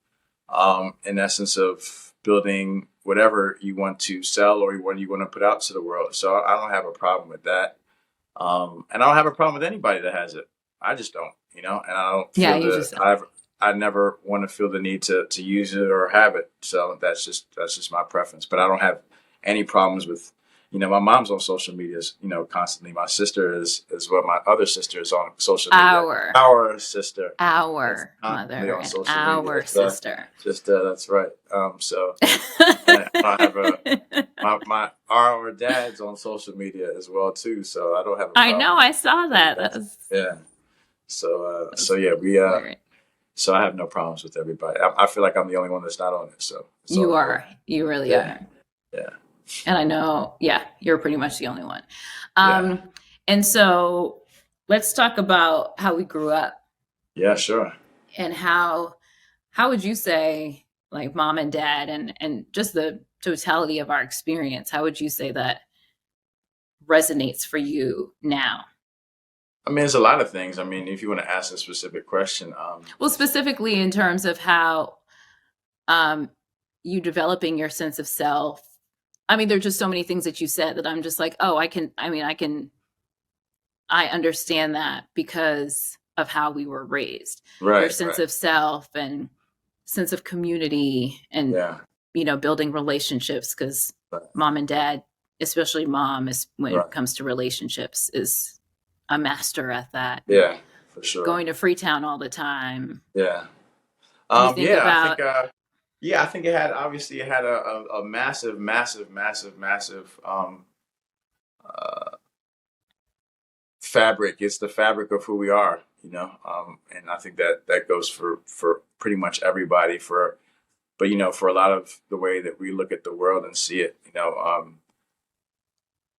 Speaker 2: in essence of building whatever you want to sell or what you want to put out to the world. So I don't have a problem with that, and I don't have a problem with anybody that has it. I just don't, and I don't
Speaker 1: Yeah,
Speaker 2: feel
Speaker 1: you
Speaker 2: the
Speaker 1: just
Speaker 2: I never want to feel the need to use it or have it. So that's just my preference. But I don't have any problems with, my mom's on social media, constantly. My sister is well, my other sister is on social media.
Speaker 1: our
Speaker 2: Our sister is
Speaker 1: our
Speaker 2: constantly
Speaker 1: mother
Speaker 2: on
Speaker 1: and
Speaker 2: social media.
Speaker 1: our
Speaker 2: So
Speaker 1: sister.
Speaker 2: just that's right. So and I have our dad's on social media as well too. So I don't have a
Speaker 1: I
Speaker 2: problem
Speaker 1: know, I saw
Speaker 2: with
Speaker 1: that.
Speaker 2: that. Yeah. So
Speaker 1: That's
Speaker 2: yeah,
Speaker 1: hilarious.
Speaker 2: so I have no problems with everybody. I feel like I'm the only one that's not on it, so it's
Speaker 1: You
Speaker 2: all good.
Speaker 1: are. You really
Speaker 2: Yeah,
Speaker 1: are.
Speaker 2: yeah,
Speaker 1: And I know, yeah, you're pretty much the only one.
Speaker 2: yeah,
Speaker 1: Um, and so let's talk about how we grew up
Speaker 2: yeah. Sure.
Speaker 1: and how would you say like mom and dad and just the totality of our experience, how would you say that resonates for you now?
Speaker 2: I mean, there's a lot of things. I mean, if you want to ask a specific question,
Speaker 1: Well, specifically in terms of how um, you developing your sense of self. I mean, there's just so many things that you said that I'm just like, oh, I understand that because of how we were raised. Your
Speaker 2: right,
Speaker 1: sense
Speaker 2: right,
Speaker 1: of self and sense of community and,
Speaker 2: yeah,
Speaker 1: building relationships because
Speaker 2: right,
Speaker 1: mom and dad, especially mom, is when it
Speaker 2: right,
Speaker 1: comes to relationships, is a master at that. And
Speaker 2: yeah, for sure,
Speaker 1: going to Freetown all the time.
Speaker 2: yeah,
Speaker 1: You think
Speaker 2: yeah. I think,
Speaker 1: about,
Speaker 2: yeah, I think it had a massive, massive, massive, massive uh, fabric. It's the fabric of who we are, and I think that goes for pretty much everybody. But for a lot of the way that we look at the world and see it,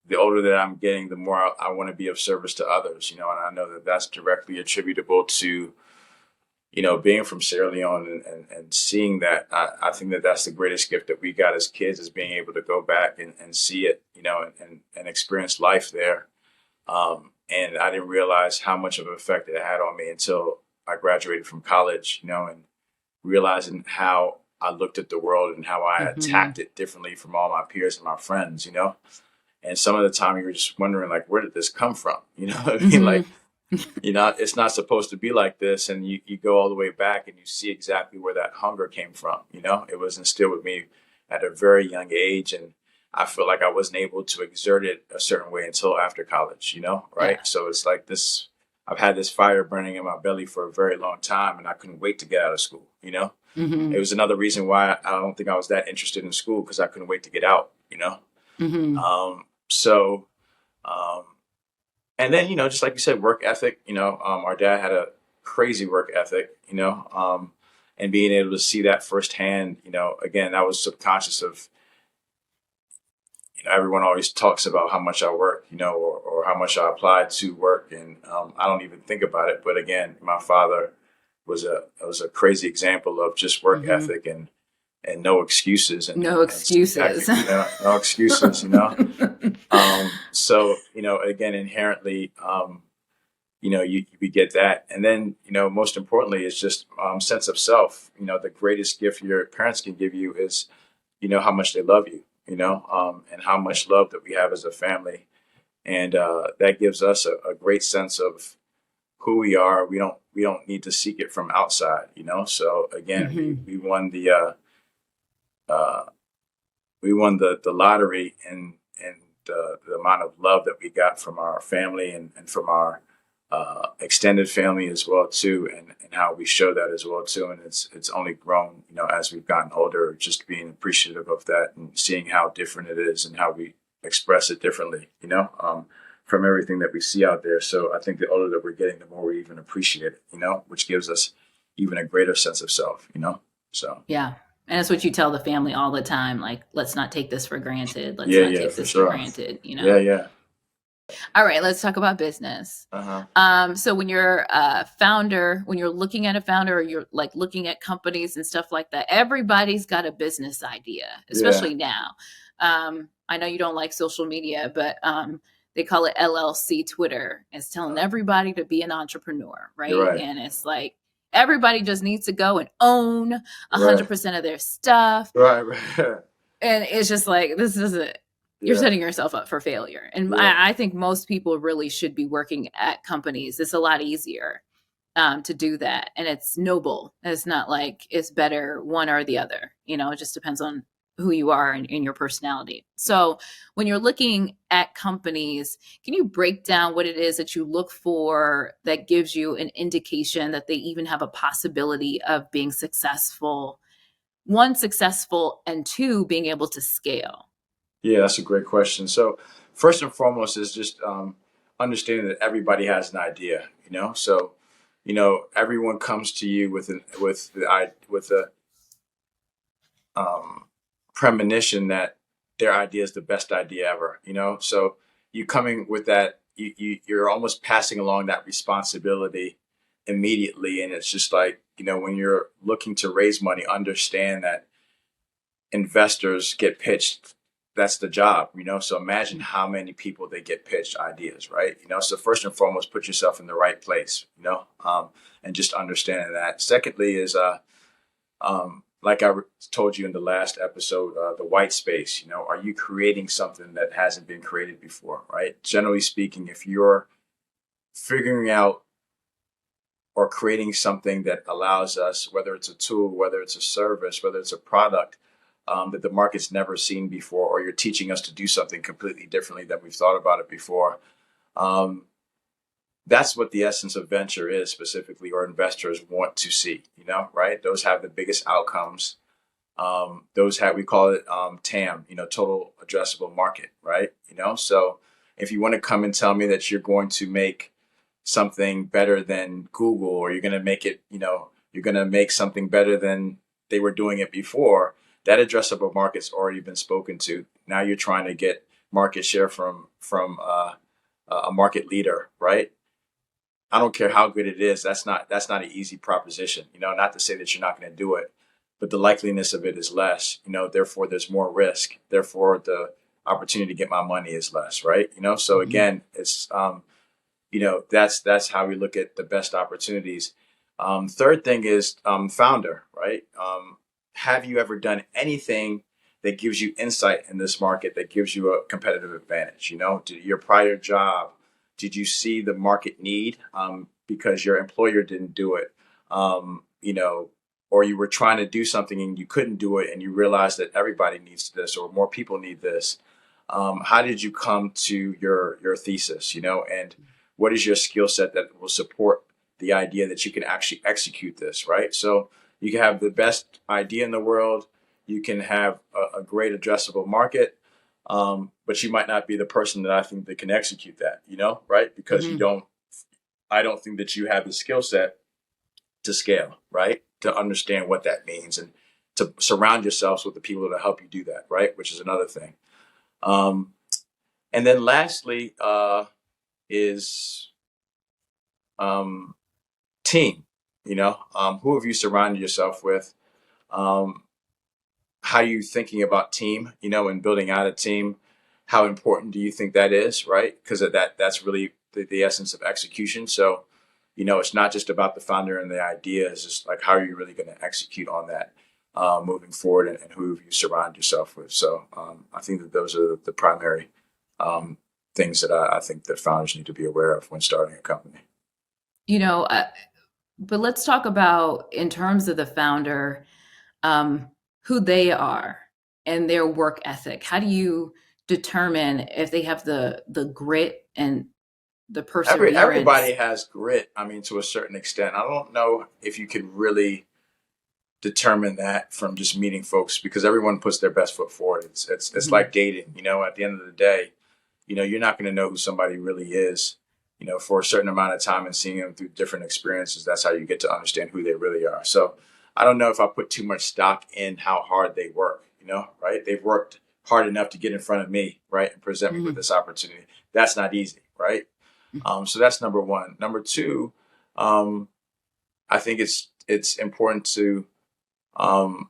Speaker 2: the older that I'm getting, the more I want to be of service to others, and I know that that's directly attributable to, being from Sierra Leone and seeing that. I think that that's the greatest gift that we got as kids, is being able to go back and see it, and experience life there. And I didn't realize how much of an effect it had on me until I graduated from college, and realizing how I looked at the world and how I
Speaker 1: mhm,
Speaker 2: attacked it differently from all my peers and my friends, And some of the time you were just wondering, like, where did this come from? You know what I mean?
Speaker 1: mhm,
Speaker 2: Like, it's not supposed to be like this. And you go all the way back and you see exactly where that hunger came from. It was instilled with me at a very young age. And I feel like I wasn't able to exert it a certain way until after college,
Speaker 1: yeah,
Speaker 2: right? So it's like this, I've had this fire burning in my belly for a very long time, and I couldn't wait to get out of school. It
Speaker 1: mhm,
Speaker 2: was another reason why I don't think I was that interested in school, because I couldn't wait to get out.
Speaker 1: mhm,
Speaker 2: So, um, and then, just like you said, work ethic. Our dad had a crazy work ethic. And being able to see that firsthand. Again, that was subconscious of, everyone always talks about how much I work, or how much I apply to work, and I don't even think about it. But again, my father was a crazy example of just work
Speaker 1: mhm.
Speaker 2: ethic and no excuses,
Speaker 1: No
Speaker 2: and seeing that,
Speaker 1: excuses.
Speaker 2: no excuses. So, again, inherently, we get that. And then, most importantly is just sense of self. The greatest gift your parents can give you is, how much they love you, and how much love that we have as a family. And that gives us a great sense of who we are. We don't need to seek it from outside. So again, we,
Speaker 1: Mhm.
Speaker 2: we won uh, the lottery, and the amount of love that we got from our family, and from our extended family as well too, and how we show that as well too. And it's only grown, as we've gotten older, just being appreciative of that and seeing how different it is and how we express it differently, from everything that we see out there. So I think the older that we're getting, the more we even appreciate it, which gives us even a greater sense of self. So
Speaker 1: Yeah. And that's what you tell the family all the time. Like, let's not take this for granted. Let's
Speaker 2: yeah,
Speaker 1: not
Speaker 2: yeah,
Speaker 1: take
Speaker 2: for
Speaker 1: this for
Speaker 2: sure.
Speaker 1: granted, you
Speaker 2: Yeah,
Speaker 1: know?
Speaker 2: yeah.
Speaker 1: All right, let's talk about business.
Speaker 2: Uh-huh.
Speaker 1: So when you're a founder, when you're looking at a founder or you're like looking at companies and stuff like that, everybody's got a business idea,
Speaker 2: Yeah.
Speaker 1: especially now. I know you don't like social media, but they call it LLC Twitter. It's telling
Speaker 2: Uh,
Speaker 1: everybody to be an entrepreneur,
Speaker 2: you're
Speaker 1: right?
Speaker 2: right.
Speaker 1: And it's like everybody just needs to go and own
Speaker 2: Right.
Speaker 1: 100% of their stuff.
Speaker 2: Right. Right.
Speaker 1: And it's just like, this isn't, you're
Speaker 2: Yeah.
Speaker 1: setting yourself up for failure. And
Speaker 2: Yeah.
Speaker 1: I think most people really should be working at companies. It's a lot easier to do that. And it's noble. It's not like it's better one or the other. It just depends on who you are and your personality. So when you're looking at companies, can you break down what it is that you look for that gives you an indication that they even have a possibility of being successful? One, successful, and two, being able to scale.
Speaker 2: Yeah, that's a great question. So first and foremost is just understanding that everybody has an idea, So, everyone comes to you with a premonition that their idea is the best idea ever, So you coming with that, you're almost passing along that responsibility immediately, and it's just like, when you're looking to raise money, understand that investors get pitched. That's the job, So imagine how many people they get pitched ideas, right? So first and foremost, put yourself in the right place, and just understanding that. Secondly, is like told you in the last episode, the white space. Are you creating something that hasn't been created before, right? Generally speaking, if you're figuring out or creating something that allows us, whether it's a tool, whether it's a service, whether it's a product, that the market's never seen before, or you're teaching us to do something completely differently than we've thought about it before. Um, that's what the essence of venture is specifically, or investors want to see, right? Those have the biggest outcomes. We call it TAM, total addressable market, right? So if you want to come and tell me that you're going to make something better than Google, or you're going to make it, you're going to make something better than they were doing it before, that addressable market's already been spoken to. Now you're trying to get market share from a market leader, right? I don't care how good it is. That's not an easy proposition. Not to say that you're not going to do it, but the likeliness of it is less. Therefore there's more risk. Therefore the opportunity to get my money is less, right? So
Speaker 1: Mhm.
Speaker 2: again, it's that's how we look at the best opportunities. Third thing is founder, right? Have you ever done anything that gives you insight in this market, that gives you a competitive advantage? Did your prior job, did you see the market need because your employer didn't do it? Or you were trying to do something and you couldn't do it, and you realized that everybody needs this or more people need this. How did you come to your thesis? And what is your skill set that will support the idea that you can actually execute this, right? So you can have the best idea in the world, you can have a great addressable market, but you might not be the person that I think that can execute that, right? Because
Speaker 1: Mhm.
Speaker 2: I don't think that you have the skill set to scale, right? To understand what that means and to surround yourselves with the people that help you do that, right? Which is another thing. Um, and then lastly, is um, team. Who have you surrounded yourself with? Um, how are you thinking about team? And building out a team. How important do you think that is, right? Because that's really the essence of execution. So, it's not just about the founder and the idea. It's just like, how are you really going to execute on that moving forward, and who have you surrounded yourself with? So, I think that those are the primary um, things that I think that founders need to be aware of when starting a company.
Speaker 1: You know, uh, but let's talk about, in terms of the founder, um, who they are and their work ethic. How do you determine if they have the grit and the
Speaker 2: Everybody
Speaker 1: perseverance?
Speaker 2: has grit. I mean, to a certain extent. I don't know if you can really determine that from just meeting folks, because everyone puts their best foot forward. It's
Speaker 1: Mhm.
Speaker 2: like dating. At the end of the day, you're not going to know who somebody really is. For a certain amount of time, and seeing them through different experiences. That's how you get to understand who they really are. So I don't know if I put too much stock in how hard they work. Right? They've worked hard enough to get in front of me, right, and present me with
Speaker 1: Hmm.
Speaker 2: this opportunity. That's not easy, right? So that's number one. Number two, um, I think it's important to, um,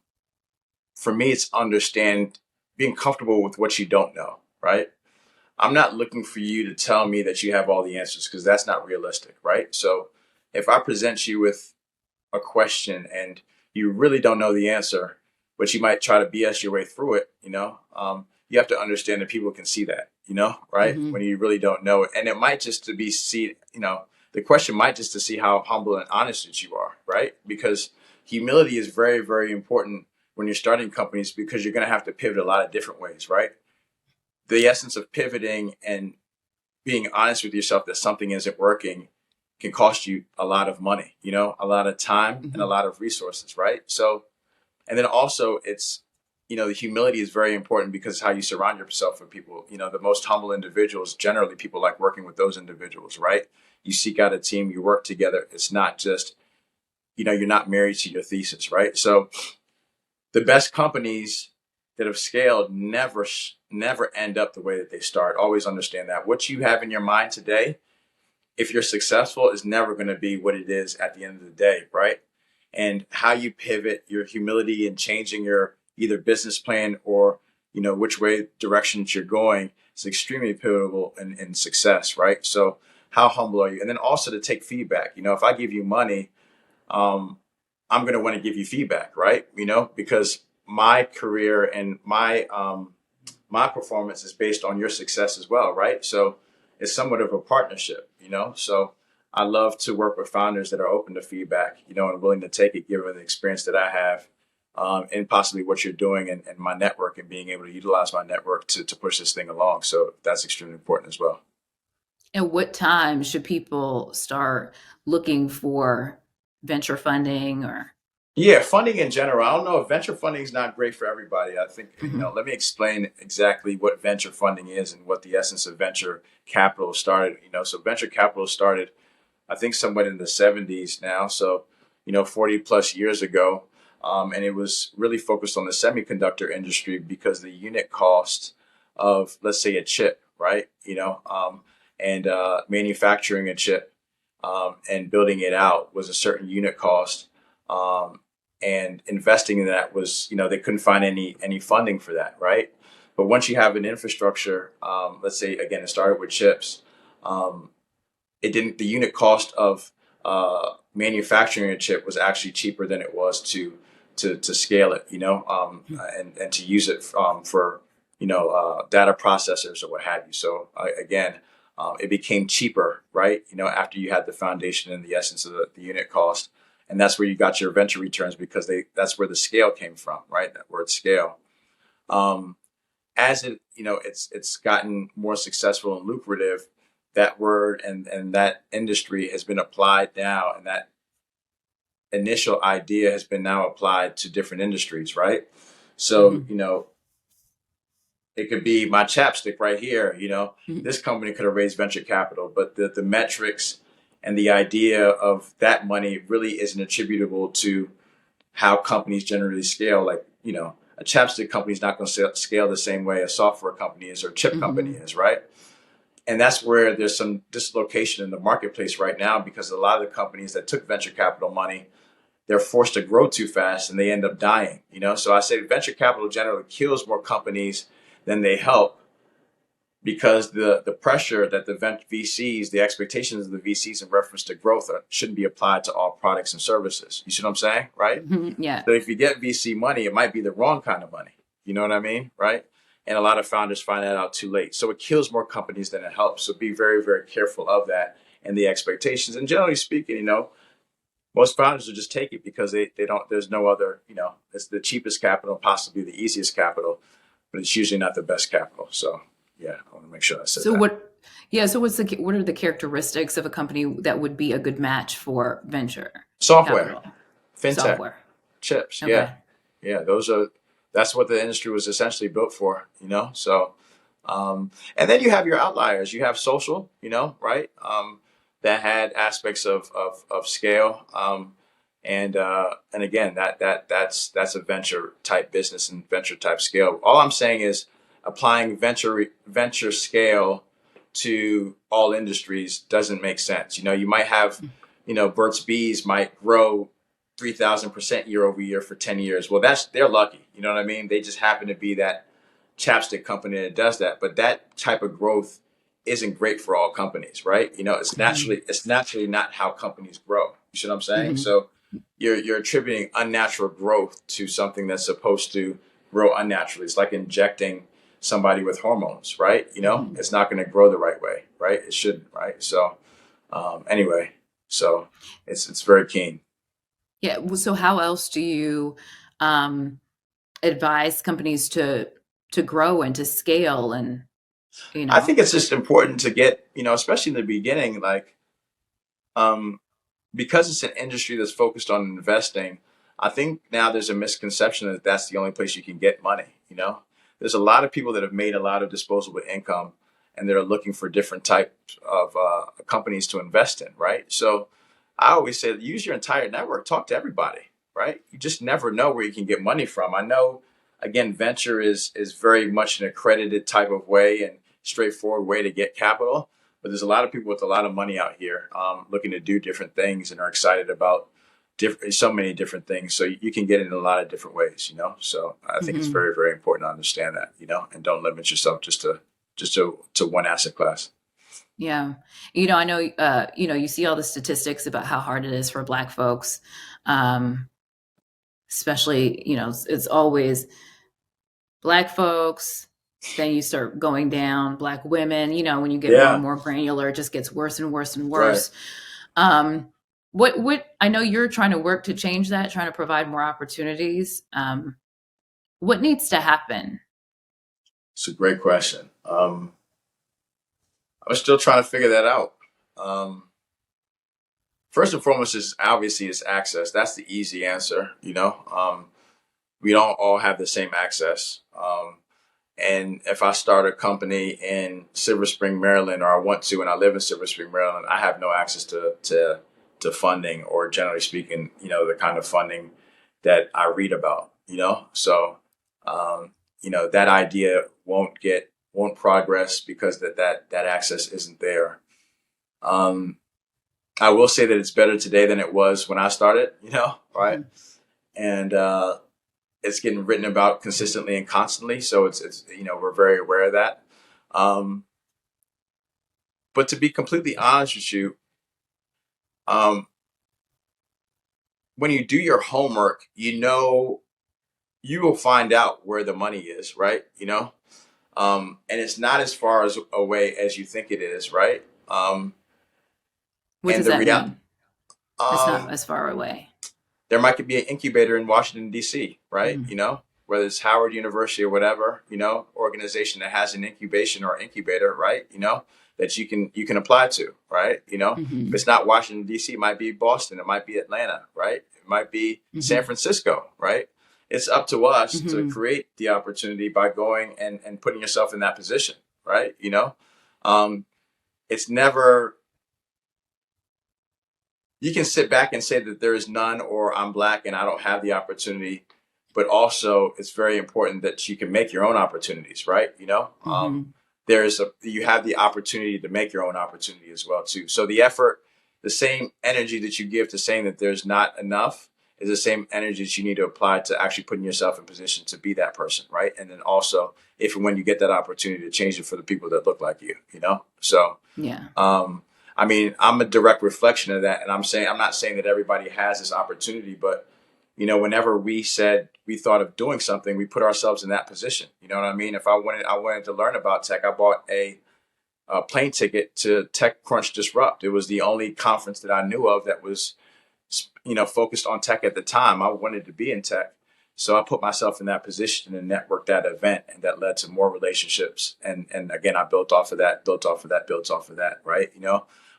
Speaker 2: for me, it's understand being comfortable with what you don't know, right? I'm not looking for you to tell me that you have all the answers because that's not realistic, right? So if I present you with a question and you really don't know the answer, but you might try to BS your way through it, you have to understand that people can see that, right?
Speaker 1: Hmm.
Speaker 2: When you really don't know it. And it might just to be see, the question might just to see how humble and honest that you are, right? Because humility is very, very important when you're starting companies because you're going to have to pivot a lot of different ways, right? The essence of pivoting and being honest with yourself that something isn't working can cost you a lot of money, a lot of time and a
Speaker 1: Hmm.
Speaker 2: lot of resources, right? So, and then also it's, the humility is very important because how you surround yourself with people, the most humble individuals, generally people like working with those individuals, right? You seek out a team, you work together. It's not just, you're not married to your thesis, right? So the best companies that have scaled never end up the way that they start. Always understand that what you have in your mind today, if you're successful, is never going to be what it is at the end of the day, right? And how you pivot your humility and changing your either business plan or which way directions you're going is extremely pivotal in success, right? So how humble are you? And then also to take feedback. If I give you money, um, I'm going to want to give you feedback, right? Because my career and my performance is based on your success as well, right? So it's somewhat of a partnership, So I love to work with founders that are open to feedback, and willing to take it, given the experience that I have, and possibly what you're doing and my network and being able to utilize my network to push this thing along. So that's extremely important as well.
Speaker 1: And what time should people start looking for venture funding or?
Speaker 2: Yeah, funding in general. I don't know if venture funding is not great for everybody. I think,
Speaker 1: Mhm.
Speaker 2: let me explain exactly what venture funding is and what the essence of venture capital started. So venture capital started, I think, somewhat in the 70s now. So, 40 plus years ago. And it was really focused on the semiconductor industry because the unit cost of, let's say, a chip, right? And manufacturing a chip and building it out was a certain unit cost. Um, and investing in that was, they couldn't find any funding for that, right? But once you have an infrastructure, let's say again, it started with chips. Um, it didn't. The unit cost of manufacturing a chip was actually cheaper than it was to scale it, and to use it for data processors or what have you. So again, it became cheaper, right? After you had the foundation and the essence of the unit cost, and that's where you got your venture returns because that's where the scale came from, right? That word scale. Um, as it it's gotten more successful and lucrative, that word and that industry has been applied now, and that initial idea has been now applied to different industries, right? So
Speaker 1: Mhm.
Speaker 2: it could be my chapstick right here.
Speaker 1: Mhm.
Speaker 2: This company could have raised venture capital, but the metrics and the idea of that money really isn't attributable to how companies generally scale. Like, a chapstick company is not going to scale the same way a software company is or a chip company
Speaker 1: Mhm.
Speaker 2: is, right? And that's where there's some dislocation in the marketplace right now because a lot of the companies that took venture capital money, they're forced to grow too fast and they end up dying. So I say venture capital generally kills more companies than they help because the pressure that the VCs, the expectations of the VCs in reference to growth shouldn't be applied to all products and services. You see what I'm saying, right?
Speaker 1: Mhm. Yeah.
Speaker 2: So if you get VC money, it might be the wrong kind of money. You know what I mean? Right? And a lot of founders find that out too late. So it kills more companies than it helps. So be very, very careful of that and the expectations. And generally speaking, most founders will just take it because they don't, there's no other, it's the cheapest capital, possibly the easiest capital, but it's usually not the best capital. So yeah, I want to make sure I said
Speaker 1: So
Speaker 2: that.
Speaker 1: what? Yeah. So what are the characteristics of a company that would be a good match for venture
Speaker 2: Software,
Speaker 1: capital?
Speaker 2: fintech,
Speaker 1: Software.
Speaker 2: chips. Yeah.
Speaker 1: Okay.
Speaker 2: Yeah. That's what the industry was essentially built for. So, and then you have your outliers. You have social, right? That had aspects of scale. And again, that's a venture type business and venture type scale. All I'm saying is applying venture scale to all industries doesn't make sense. You might have, Burt's Bees might grow 3,000% year over year for 10 years. Well, they're lucky. You know what I mean? They just happen to be that chapstick company that does that. But that type of growth isn't great for all companies, right?
Speaker 1: Mhm.
Speaker 2: It's naturally not how companies grow. You see what I'm saying?
Speaker 1: Mhm.
Speaker 2: So you're attributing unnatural growth to something that's supposed to grow unnaturally. It's like injecting somebody with hormones, right?
Speaker 1: Mhm.
Speaker 2: It's not going to grow the right way, right? It shouldn't, right? So anyway, so it's very keen.
Speaker 1: Yeah. So how else do you um, advise companies to grow and to scale and you
Speaker 2: I
Speaker 1: know?
Speaker 2: think it's just important to get, especially in the beginning, like um, because it's an industry that's focused on investing. I think now there's a misconception that that's the only place you can get money. There's a lot of people that have made a lot of disposable income, and they're looking for different types of companies to invest in, right? So I always say use your entire network, talk to everybody, right? You just never know where you can get money from. I know, again, venture is very much an accredited type of way and straightforward way to get capital. But there's a lot of people with a lot of money out here looking to do different things and are excited about so many different things. So you can get in a lot of different ways. So I think it's
Speaker 1: Mhm.
Speaker 2: very, very important to understand that, and don't limit yourself just to one asset class.
Speaker 1: Yeah. I know, you see all the statistics about how hard it is for Black folks, um, especially, it's always Black folks, then you start going down, Black women, when you get more and
Speaker 2: Yeah,
Speaker 1: more granular, it just gets worse and worse and
Speaker 2: right.
Speaker 1: worse. Um, what I know you're trying to work to change that, trying to provide more opportunities. What needs to happen?
Speaker 2: It's a great question. I'm still trying to figure that out. Um, First and foremost is obviously it's access. That's the easy answer. We don't all have the same access. And if I start a company in Silver Spring, Maryland, or I want to, and I live in Silver Spring, Maryland, I have no access to funding, or generally speaking, the kind of funding that I read about. So, um, that idea won't progress because that access isn't there. Um, I will say that it's better today than it was when I started, right?
Speaker 1: Mhm.
Speaker 2: And it's getting written about consistently and constantly. So it's we're very aware of that. Um, but to be completely honest with you, um, when you do your homework, you will find out where the money is, right? And it's not as far as away as you think it is, right?
Speaker 1: What
Speaker 2: And
Speaker 1: does
Speaker 2: the
Speaker 1: that
Speaker 2: real
Speaker 1: mean? It's not
Speaker 2: um,
Speaker 1: as far away.
Speaker 2: there might be an incubator in Washington D.C., right?
Speaker 1: Mhm.
Speaker 2: Whether it's Howard University or whatever, organization that has an incubation or incubator, right? That you can apply to, right? If
Speaker 1: Mhm.
Speaker 2: it's not Washington D.C., it might be Boston, it might be Atlanta, right? It might be San
Speaker 1: Mhm.
Speaker 2: Francisco, right? It's up to us to
Speaker 1: Mhm.
Speaker 2: create the opportunity by going and putting yourself in that position, right? Um, it's never you can sit back and say that there is none, or I'm Black and I don't have the opportunity. But also, it's very important that you can make your own opportunities, right?
Speaker 1: Mhm.
Speaker 2: You have the opportunity to make your own opportunity as well too. So the effort, the same energy that you give to saying that there's not enough, is the same energy that you need to apply to actually putting yourself in position to be that person, right? And then also, if and when you get that opportunity, to change it for the people that look like you. So
Speaker 1: Yeah.
Speaker 2: um, I mean, I'm a direct reflection of that, and I'm not saying that everybody has this opportunity, but whenever we said we thought of doing something, we put ourselves in that position. You know what I mean? If I wanted to learn about tech, I bought a plane ticket to TechCrunch Disrupt. It was the only conference that I knew of that was focused on tech at the time. I wanted to be in tech. So I put myself in that position and networked that event, and that led to more relationships. And again, I built off of that, built off of that, built off of that, right?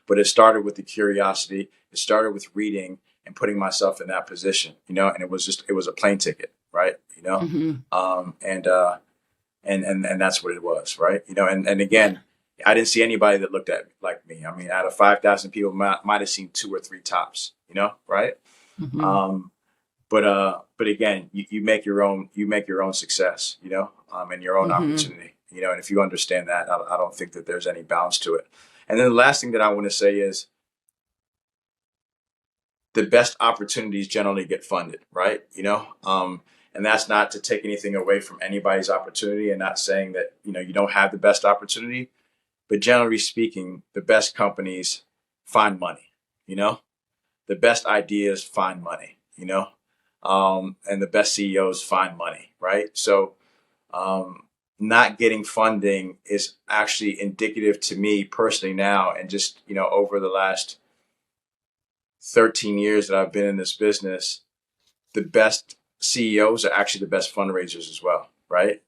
Speaker 2: But it started with the curiosity. It started with reading and putting myself in that position, and it was a plane ticket, right?
Speaker 1: Mhm.
Speaker 2: And that's what it was, right? And
Speaker 1: Yeah.
Speaker 2: again, I didn't see anybody that looked at me like me. I mean, out of 5,000 people, might have seen two or three tops, right?
Speaker 1: Mhm.
Speaker 2: Um, but again, you make your own success, and your own
Speaker 1: Mhm.
Speaker 2: opportunity. and if you understand that, I don't think that there's any balance to it. And then the last thing that I want to say is the best opportunities generally get funded, right? And that's not to take anything away from anybody's opportunity, and not saying that, you don't have the best opportunity, but generally speaking, the best companies find money, the best ideas find money, and the best CEOs find money, right? So, not getting funding is actually indicative to me personally now, and just, over the last 13 years that I've been in this business, the best CEOs are actually the best fundraisers as well, right?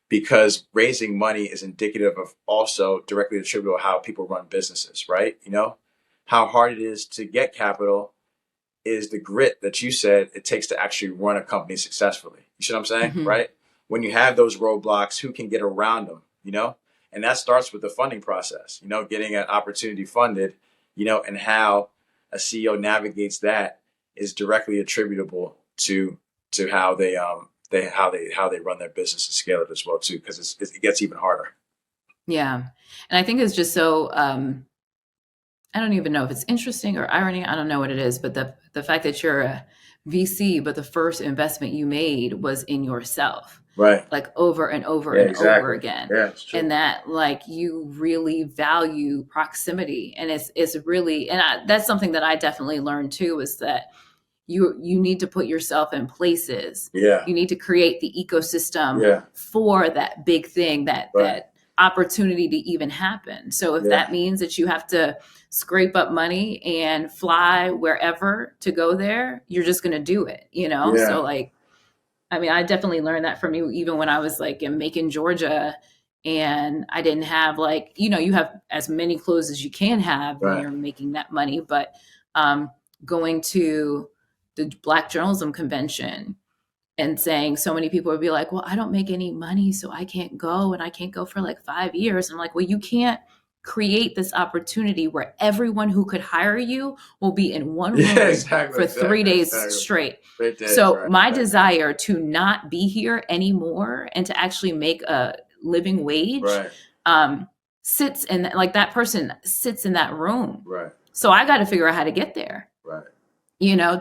Speaker 2: Because raising money is indicative of also directly attributable to how people run businesses, right? How hard it is to get capital is the grit that you said it takes to actually run a company successfully. You see what I'm saying, right? When you have those roadblocks, who can get around them, And that starts with the funding process, getting an opportunity funded, and how a CEO navigates that is directly attributable to how they run their business and scale it as well too, because it gets even harder.
Speaker 1: Yeah. And I think it's just so I don't even know if it's interesting or irony. I don't know what it is, but the fact that you're a VC, but the first investment you made was in yourself,
Speaker 2: right?
Speaker 1: Like over and over
Speaker 2: Yeah,
Speaker 1: and
Speaker 2: exactly.
Speaker 1: over again.
Speaker 2: Yeah, it's true.
Speaker 1: And that like you really value proximity, and it's really, and that's something that I definitely learned too, is that you need to put yourself in places.
Speaker 2: Yeah.
Speaker 1: You need to create the ecosystem
Speaker 2: Yeah.
Speaker 1: for that big thing, that
Speaker 2: Right.
Speaker 1: that opportunity to even happen. So if
Speaker 2: Yeah.
Speaker 1: that means that you have to scrape up money and fly wherever to go there, you're just going to do it,
Speaker 2: Yeah.
Speaker 1: So like, I mean, I definitely learned that from you, even when I was like in Macon, Georgia, and I didn't have like, you have as many clothes as you can have when
Speaker 2: Right.
Speaker 1: you're making that money, but going to the Black Journalism Convention and saying, so many people would be like, well, I don't make any money, so I can't go, and I can't go for like 5 years. I'm like, well, you can't create this opportunity where everyone who could hire you will be in one room for 3 days straight. So my desire to not be here anymore and to actually make a living wage sits in, like, that person sits in that room.
Speaker 2: Right.
Speaker 1: So I got to figure out how to get there.
Speaker 2: Right.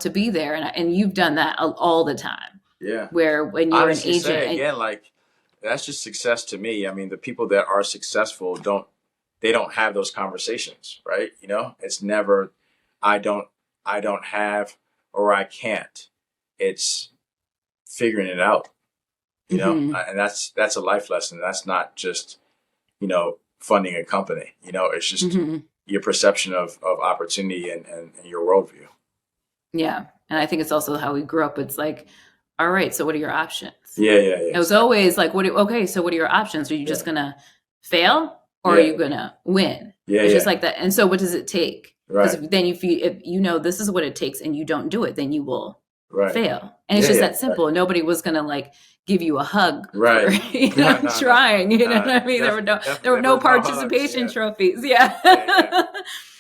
Speaker 1: To be there. And you've done that all the time.
Speaker 2: Yeah.
Speaker 1: Where when you're
Speaker 2: honestly
Speaker 1: an agent,
Speaker 2: say, again, like, that's just success to me. I mean, the people that are successful don't have those conversations, right? It's never, I don't have, or I can't. It's figuring it out, and that's a life lesson. That's not just, funding a company, it's just your perception of opportunity and your worldview.
Speaker 1: Yeah. And I think it's also how we grew up. It's like, all right, so what are your options?
Speaker 2: Yeah.
Speaker 1: It was always like, so what are your options? Are you just going to fail, or are you going to win?
Speaker 2: Yeah.
Speaker 1: It's just like that. And so what does it take? Because
Speaker 2: Right.
Speaker 1: then if this is what it takes and you don't do it, then you will fail. And it's
Speaker 2: Yeah,
Speaker 1: just that simple.
Speaker 2: right.
Speaker 1: Nobody was going to like give you a hug for
Speaker 2: No,
Speaker 1: trying. You know what I mean? There were no participation trophies. Yeah.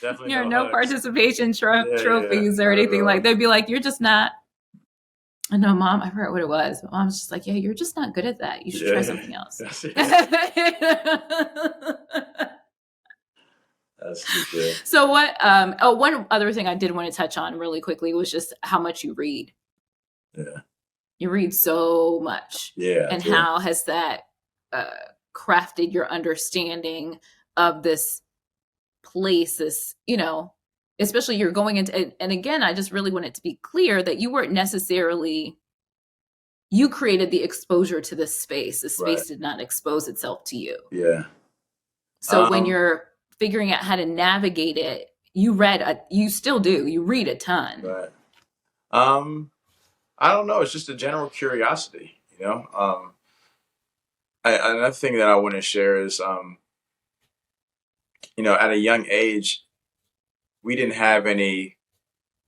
Speaker 2: Definitely
Speaker 1: no participation trophies or anything like. They'd be like, you're just not. I know, Mom, I forgot what it was. But Mom's just like, yeah, you're just not good at that. You should try something else.
Speaker 2: That's good.
Speaker 1: So what? One other thing I did want to touch on really quickly was just how much you read.
Speaker 2: Yeah.
Speaker 1: You read so much.
Speaker 2: Yeah.
Speaker 1: And how has that crafted your understanding of this place? This, especially you're going into, and again, I just really want it to be clear that you weren't necessarily, you created the exposure to this space. The space did not expose itself to you.
Speaker 2: Yeah.
Speaker 1: So when you're figuring out how to navigate it, you still do. You read a ton.
Speaker 2: Right. I don't know. It's just a general curiosity, another thing that I want to share is, at a young age, we didn't have any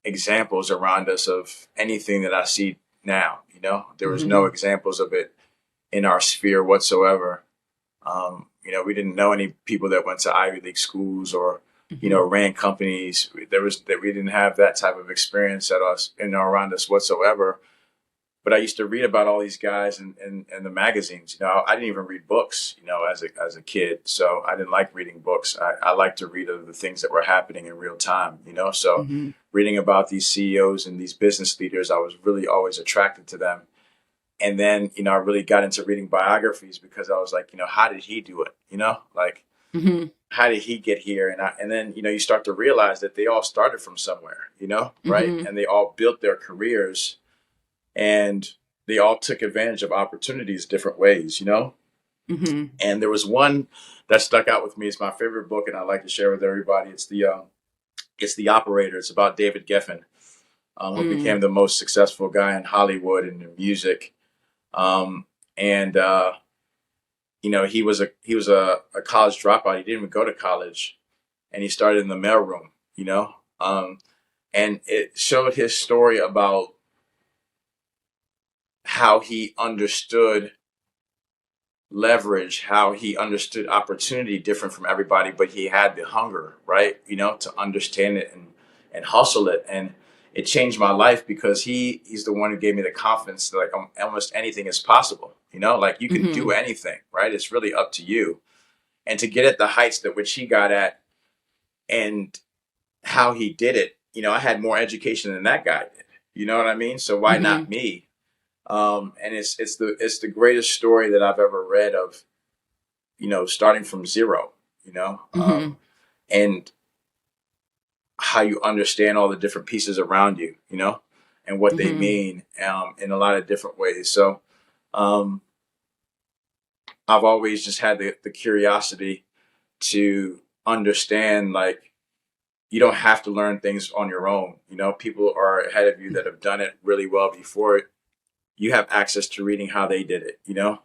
Speaker 2: examples around us of anything that I see now. There was no examples of it in our sphere whatsoever. We didn't know any people that went to Ivy League schools or, ran companies. We didn't have that type of experience around us whatsoever. but I used to read about all these guys in the magazines. You know, I didn't even read books, you know, as a kid. So I didn't like reading books. I like to read of the things that were happening in real time, you know. So
Speaker 1: Mhm.
Speaker 2: reading about these CEOs and these business leaders, I was really always attracted to them. And then, you know, I really got into reading biographies because I was like, you know, how did he do it? You know, like
Speaker 1: Mhm.
Speaker 2: how did he get here? And then, you know, you start to realize that they all started from somewhere, you know, right?
Speaker 1: Mhm.
Speaker 2: And they all built their careers, and they all took advantage of opportunities different ways, you know.
Speaker 1: Mhm.
Speaker 2: And there was one that stuck out with me. It's my favorite book, and I like to share with everybody. It's the Operator. It's about David Geffen, who
Speaker 1: Mm.
Speaker 2: became the most successful guy in Hollywood and in music. And You know, he was a college dropout. He didn't even go to college, and he started in the mailroom. You know, and it showed his story about how he understood leverage, how he understood opportunity different from everybody, but he had the hunger, right? You know, to understand it and hustle it. And it changed my life because he's the one who gave me the confidence that like almost anything is possible. You know, like you can do
Speaker 1: Mhm.
Speaker 2: anything, right? It's really up to you. And to get at the heights that which he got at and how he did it, you know, I had more education than that guy did. You know what I mean? So why not
Speaker 1: Mhm.
Speaker 2: me? And it's the greatest story that I've ever read of, you know, starting from zero, you know,
Speaker 1: Mhm.
Speaker 2: and how you understand all the different pieces around you, you know, and what they
Speaker 1: Mhm.
Speaker 2: mean in a lot of different ways. So um, I've always just had the curiosity to understand, like, you don't have to learn things on your own. You know, people are ahead of you that have done it really well before it. You have access to reading how they did it, you know?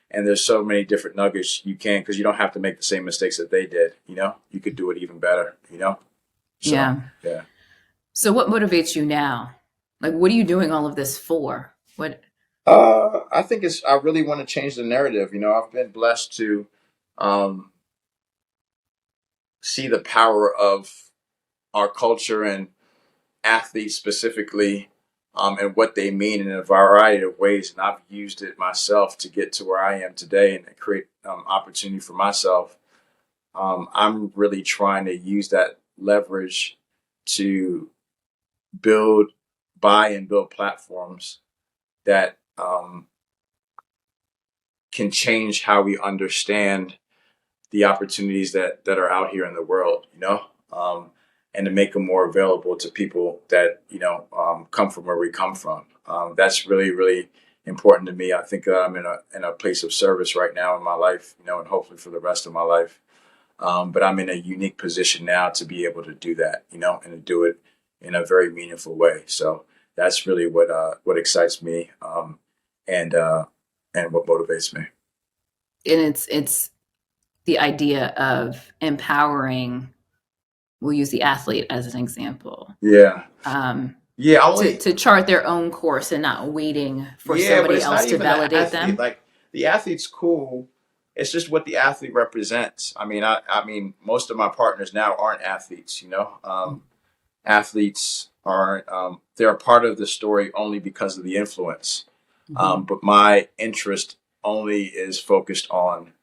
Speaker 2: And there's so many different nuggets you can, because you don't have to make the same mistakes that they did, you know? You could do it even better, you know? So,
Speaker 1: Yeah.
Speaker 2: yeah.
Speaker 1: So what motivates you now? Like, what are you doing all of this for? What?
Speaker 2: I think I really want to change the narrative. You know, I've been blessed to um, see the power of our culture and athletes specifically, and what they mean in a variety of ways. And I've used it myself to get to where I am today and create opportunity for myself. I'm really trying to use that leverage to build, buy, and build platforms that can change how we understand the opportunities that are out here in the world, you know, and to make them more available to people that, you know, come from where we come from. That's really, really important to me. I think I'm in a place of service right now in my life, you know, and hopefully for the rest of my life. But I'm in a unique position now to be able to do that, you know, and to do it in a very meaningful way. So that's really what excites me, and and what motivates me.
Speaker 1: And it's the idea of empowering. We'll use the athlete as an example.
Speaker 2: Yeah,
Speaker 1: Um,
Speaker 2: yeah. I
Speaker 1: to
Speaker 2: only
Speaker 1: to chart their own course and not waiting for
Speaker 2: Yeah, but
Speaker 1: somebody
Speaker 2: it's not
Speaker 1: else to
Speaker 2: even the
Speaker 1: validate
Speaker 2: athlete.
Speaker 1: them.
Speaker 2: Like, the athlete's cool. It's just what the athlete represents. I mean, most of my partners now aren't athletes. You know, athletes aren't. They're a part of the story only because of the influence.
Speaker 1: Mhm.
Speaker 2: But my interest only is focused on,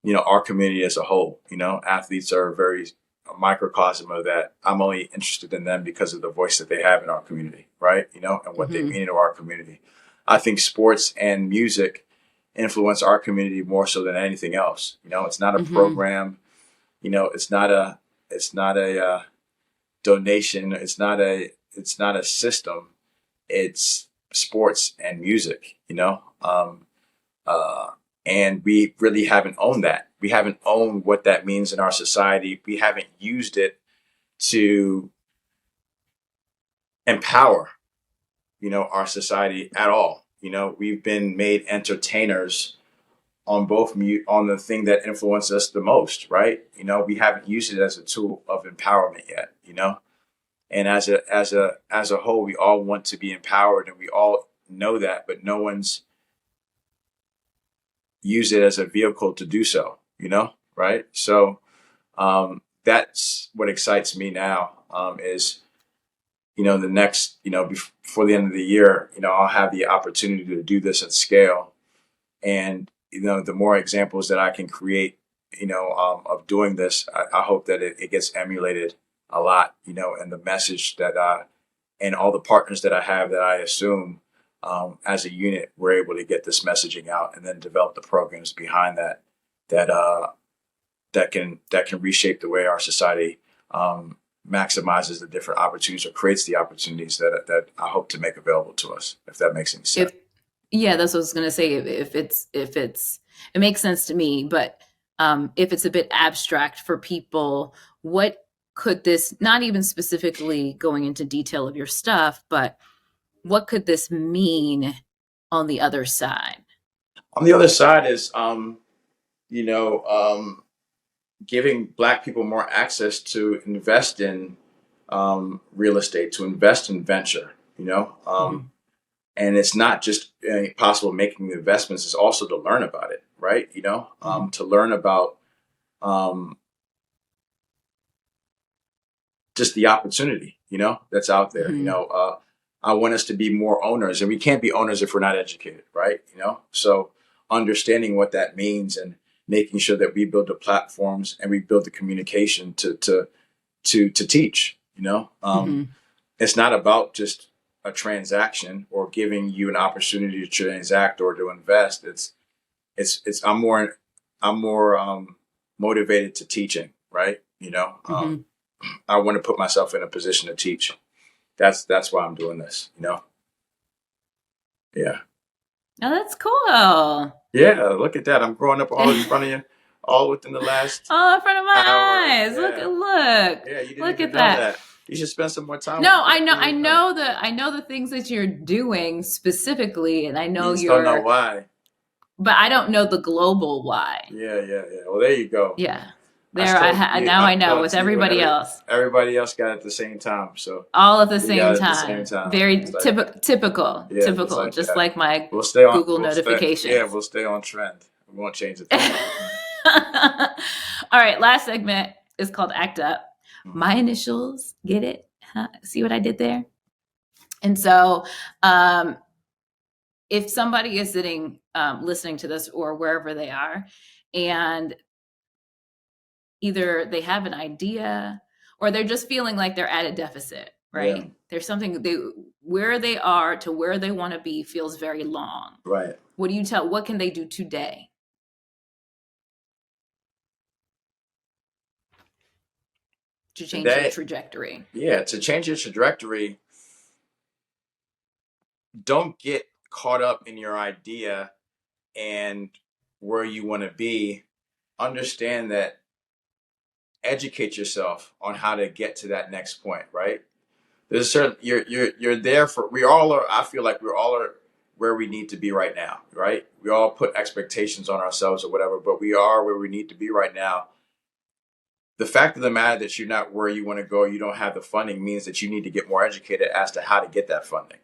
Speaker 2: you know, our community as a whole. You know, athletes are a microcosm of that. I'm only interested in them because of the voice that they have in our community, right? You know, and what they
Speaker 1: Mhm.
Speaker 2: mean to our community. I think sports and music influence our community more so than anything else. You know, it's not a
Speaker 1: Mhm.
Speaker 2: program. You know, it's not a donation. It's not a system. It's sports and music. You know, uh, and we really haven't owned that. We haven't owned what that means in our society. We haven't used it to empower, you know, our society at all. You know, we've been made entertainers on both mute on the thing that influences us the most, right? You know, we haven't used it as a tool of empowerment yet. You know, and as a whole, we all want to be empowered, and we all know that, but no one's used it as a vehicle to do so. You know, right? So that's what excites me now, is the next, before the end of the year, I'll have the opportunity to do this at scale. And, the more examples that I can create, of doing this, I hope that it gets emulated a lot, and the message that, and all the partners that I have that I assume, as a unit, we're able to get this messaging out and then develop the programs behind that, that can reshape the way our society, maximizes the different opportunities or creates the opportunities that I hope to make available to us, if that makes any sense.
Speaker 1: If Yeah, that's what I was gonna say. If it's it makes sense to me, but if it's a bit abstract for people, what could this, not even specifically going into detail of your stuff, but what could this mean on the other side?
Speaker 2: On the other side is, you know, um, giving Black people more access to invest in, real estate, to invest in venture,
Speaker 1: Mhm.
Speaker 2: and it's not just, possible making the investments, it's also to learn about it, right?
Speaker 1: Mhm.
Speaker 2: To learn about, um, just the opportunity, that's out there.
Speaker 1: Mhm.
Speaker 2: I want us to be more owners, and we can't be owners if we're not educated, right? So understanding what that means and making sure that we build the platforms and we build the communication to teach.
Speaker 1: Mhm.
Speaker 2: It's not about just a transaction or giving you an opportunity to transact or to invest. It's I'm more motivated to teaching, right?
Speaker 1: Mhm.
Speaker 2: I want to put myself in a position to teach. That's why I'm doing this. Yeah,
Speaker 1: Oh, that's cool.
Speaker 2: yeah. Look at that. I'm growing up all in front of you, all within the last
Speaker 1: Oh, in front of
Speaker 2: hour.
Speaker 1: my eyes.
Speaker 2: Yeah,
Speaker 1: Look.
Speaker 2: yeah. You didn't
Speaker 1: Look
Speaker 2: even
Speaker 1: at
Speaker 2: know
Speaker 1: that.
Speaker 2: that. You should spend some more time with
Speaker 1: No,
Speaker 2: me.
Speaker 1: I know
Speaker 2: You
Speaker 1: I
Speaker 2: didn't know.
Speaker 1: know the things that you're doing specifically, and I
Speaker 2: You
Speaker 1: know
Speaker 2: just don't know
Speaker 1: you're,
Speaker 2: why.
Speaker 1: but I don't know the global why.
Speaker 2: Yeah, yeah, yeah. Well, there you go.
Speaker 1: Yeah.
Speaker 2: I
Speaker 1: There
Speaker 2: still you.
Speaker 1: now
Speaker 2: I
Speaker 1: I know
Speaker 2: thought
Speaker 1: with
Speaker 2: to you.
Speaker 1: everybody else.
Speaker 2: Everybody else got it at the same time. So
Speaker 1: All at the
Speaker 2: we got
Speaker 1: same
Speaker 2: it at the same
Speaker 1: time.
Speaker 2: time.
Speaker 1: Very
Speaker 2: It's like, yeah, just
Speaker 1: typical,
Speaker 2: like
Speaker 1: just
Speaker 2: that.
Speaker 1: like my
Speaker 2: We'll stay on.
Speaker 1: Google
Speaker 2: We'll stay. Yeah,
Speaker 1: notifications.
Speaker 2: we'll stay on trend. We won't change a thing.
Speaker 1: All right, last segment is called Act Up.
Speaker 2: Mhm.
Speaker 1: My initials, get it? Huh? See what I did there? And so, um, if somebody is sitting, listening to this or wherever they are, and either they have an idea or they're just feeling like they're at a deficit,
Speaker 2: Yeah.
Speaker 1: right? There's something they, where they are to where they want to be feels very long.
Speaker 2: Right.
Speaker 1: What can they do today to change their
Speaker 2: Today,
Speaker 1: trajectory?
Speaker 2: yeah, to change your trajectory, don't get caught up in your idea and where you want to be. Understand that, educate yourself on how to get to that next point, right? There's a certain you're there for we all are. I feel like we're all are where we need to be right now, right? We all put expectations on ourselves or whatever, but we are where we need to be right now. The fact of the matter that you're not where you want to go, you don't have the funding, means that you need to get more educated as to how to get that funding.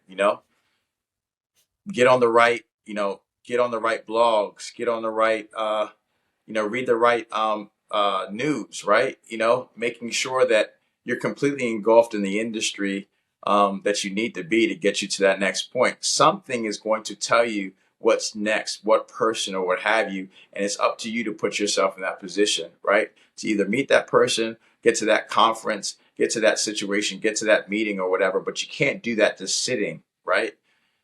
Speaker 2: Get on the right, get on the right blogs, get on the right, read the right, news, right? Making sure that you're completely engulfed in the industry, that you need to be to get you to that next point. Something is going to tell you what's next, what person or what have you, and it's up to you to put yourself in that position, right? To either meet that person, get to that conference, get to that situation, get to that meeting or whatever, but you can't do that just sitting, right?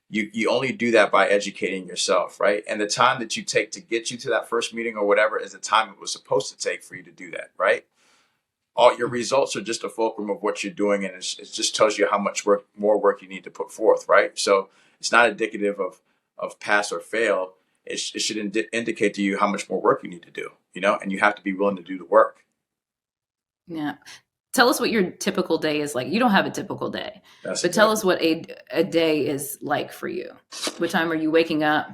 Speaker 2: You only do that by educating yourself, right? And the time that you take to get you to that first meeting or whatever is the time it was supposed to take for you to do that, right? All your results are just a fulcrum of what you're doing, and it just tells you how much more work you need to put forth, right? So it's not indicative of pass or fail. It should indicate to you how much more work you need to do, and you have to be willing to do the work.
Speaker 1: Yeah. Tell us what your typical day is like. You don't have a typical day,
Speaker 2: That's
Speaker 1: but tell
Speaker 2: exactly.
Speaker 1: us what a day is like for you. What time are you waking up?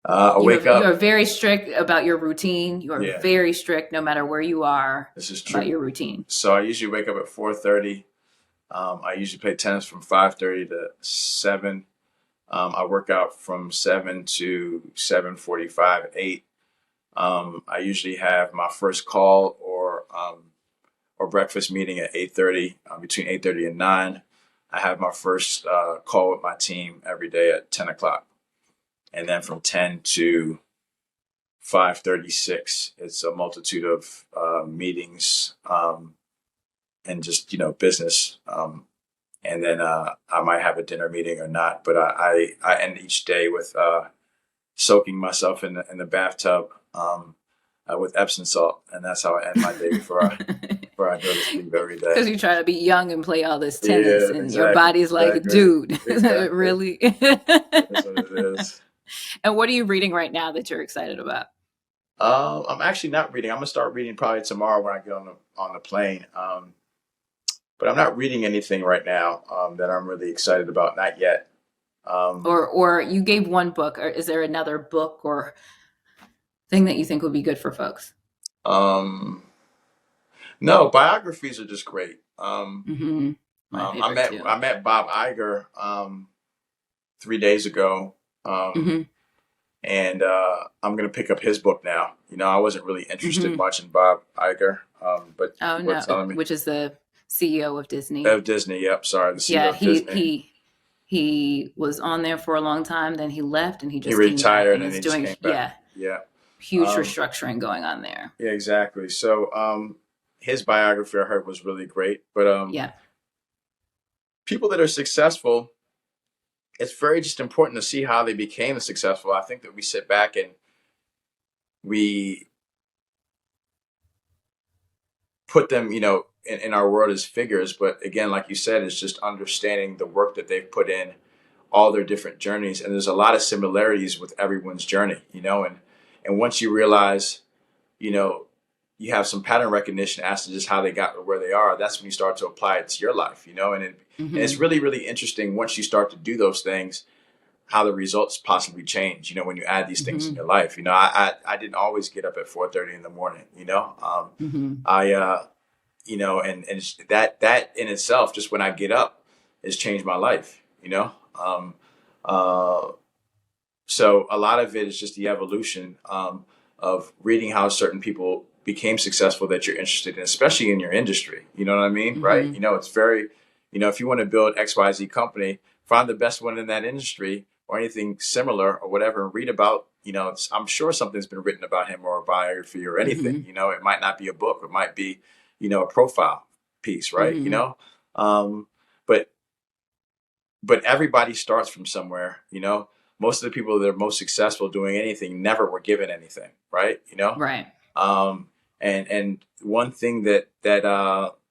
Speaker 2: I wake
Speaker 1: You
Speaker 2: up.
Speaker 1: are very strict about your routine. You are
Speaker 2: Yeah,
Speaker 1: very strict no matter where you are
Speaker 2: this is
Speaker 1: about
Speaker 2: true.
Speaker 1: your routine.
Speaker 2: So I usually wake up at 4:30. I usually play tennis from 5:30 to 7. I work out from 7 to 7:45, 8. I usually have my first call or breakfast meeting at 8:30, between 8:30 and 9. I have my first call with my team every day at 10 o'clock. And then from 10 to 5:36, it's a multitude of meetings and just, business. And then I might have a dinner meeting or not. But I end each day with soaking myself in the bathtub with Epsom salt. And that's how I end my day before I go to sleep every day.
Speaker 1: Because you try to be young and play all this tennis,
Speaker 2: Yeah,
Speaker 1: and your
Speaker 2: exactly,
Speaker 1: body's like,
Speaker 2: exactly,
Speaker 1: dude,
Speaker 2: exactly.
Speaker 1: really?
Speaker 2: That's what it is.
Speaker 1: And what are you reading right now that you're excited about?
Speaker 2: I'm actually not reading. I'm gonna start reading probably tomorrow when I get on the plane. But I'm not reading anything right now that I'm really excited about. Not yet.
Speaker 1: Or you gave one book, or is there another book or thing that you think would be good for folks?
Speaker 2: Um, no, biographies are just great.
Speaker 1: My
Speaker 2: I
Speaker 1: favorite
Speaker 2: met
Speaker 1: too.
Speaker 2: I met Bob Iger 3 days ago, and I'm gonna pick up his book now. I wasn't really interested much in Bob Iger, but
Speaker 1: Oh
Speaker 2: people are
Speaker 1: no,
Speaker 2: telling me
Speaker 1: which is the CEO of Disney.
Speaker 2: of Disney. Yep, sorry, the CEO
Speaker 1: Yeah,
Speaker 2: of Disney.
Speaker 1: he was on there for a long time, then he left and he
Speaker 2: He
Speaker 1: just came back
Speaker 2: retired
Speaker 1: and
Speaker 2: and
Speaker 1: is
Speaker 2: he just
Speaker 1: doing
Speaker 2: came back. Yeah.
Speaker 1: huge restructuring going on there.
Speaker 2: Yeah, exactly. So his biography I heard was really great. But
Speaker 1: Yeah.
Speaker 2: people that are successful, it's very just important to see how they became successful. I think that we sit back and we put them, in our world as figures. But again, like you said, it's just understanding the work that they've put in, all their different journeys. And there's a lot of similarities with everyone's journey, and once you realize, you have some pattern recognition as to just how they got to where they are, that's when you start to apply it to your life, and it's really, really interesting once you start to do those things, how the results possibly change, when you add these things in your life. I didn't always get up at 4:30 in the morning, I, and it's that in itself, just when I get up, has changed my life, uh, so a lot of it is just the evolution of reading how certain people became successful that you're interested in, especially in your industry. You know what I mean? Right? It's very, if you want to build XYZ company, find the best one in that industry or anything similar or whatever and read about, I'm sure something's been written about him or a biography or anything. It might not be a book. It might be, a profile piece, right? Um, but but everybody starts from somewhere. Most of the people that are most successful doing anything never were given anything, right?
Speaker 1: Right.
Speaker 2: And one thing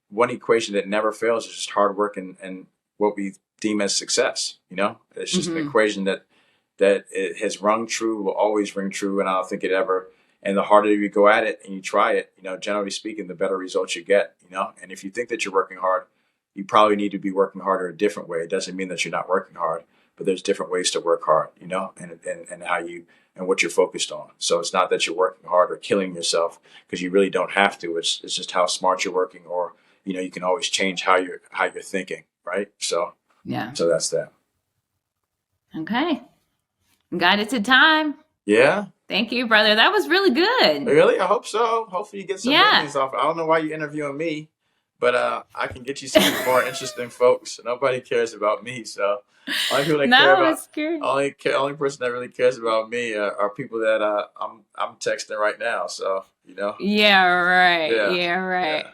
Speaker 2: one equation that never fails is just hard work and what we deem as success. It's just an equation that it has rung true, will always ring true, and I don't think it ever. And the harder you go at it and you try it, generally speaking, the better results you get. And if you think that you're working hard, you probably need to be working harder a different way. It doesn't mean that you're not working hard, but there's different ways to work hard, and how you and what you're focused on. So it's not that you're working hard or killing yourself, because you really don't have to. It's just how smart you're working, or you can always change how you're thinking, right? So
Speaker 1: Yeah.
Speaker 2: so that's that.
Speaker 1: Okay. Got it to time.
Speaker 2: Yeah.
Speaker 1: Thank you, brother. That was really good.
Speaker 2: Really? I hope so. Hopefully you get some
Speaker 1: Yeah.
Speaker 2: meetings off. I don't know why you're interviewing me, but I can get you some more interesting folks. Nobody cares about me, so only people that care about
Speaker 1: it's good.
Speaker 2: only person that really cares about me are people that I'm texting right now. So
Speaker 1: Yeah, right.
Speaker 2: yeah,
Speaker 1: Yeah, right.
Speaker 2: yeah.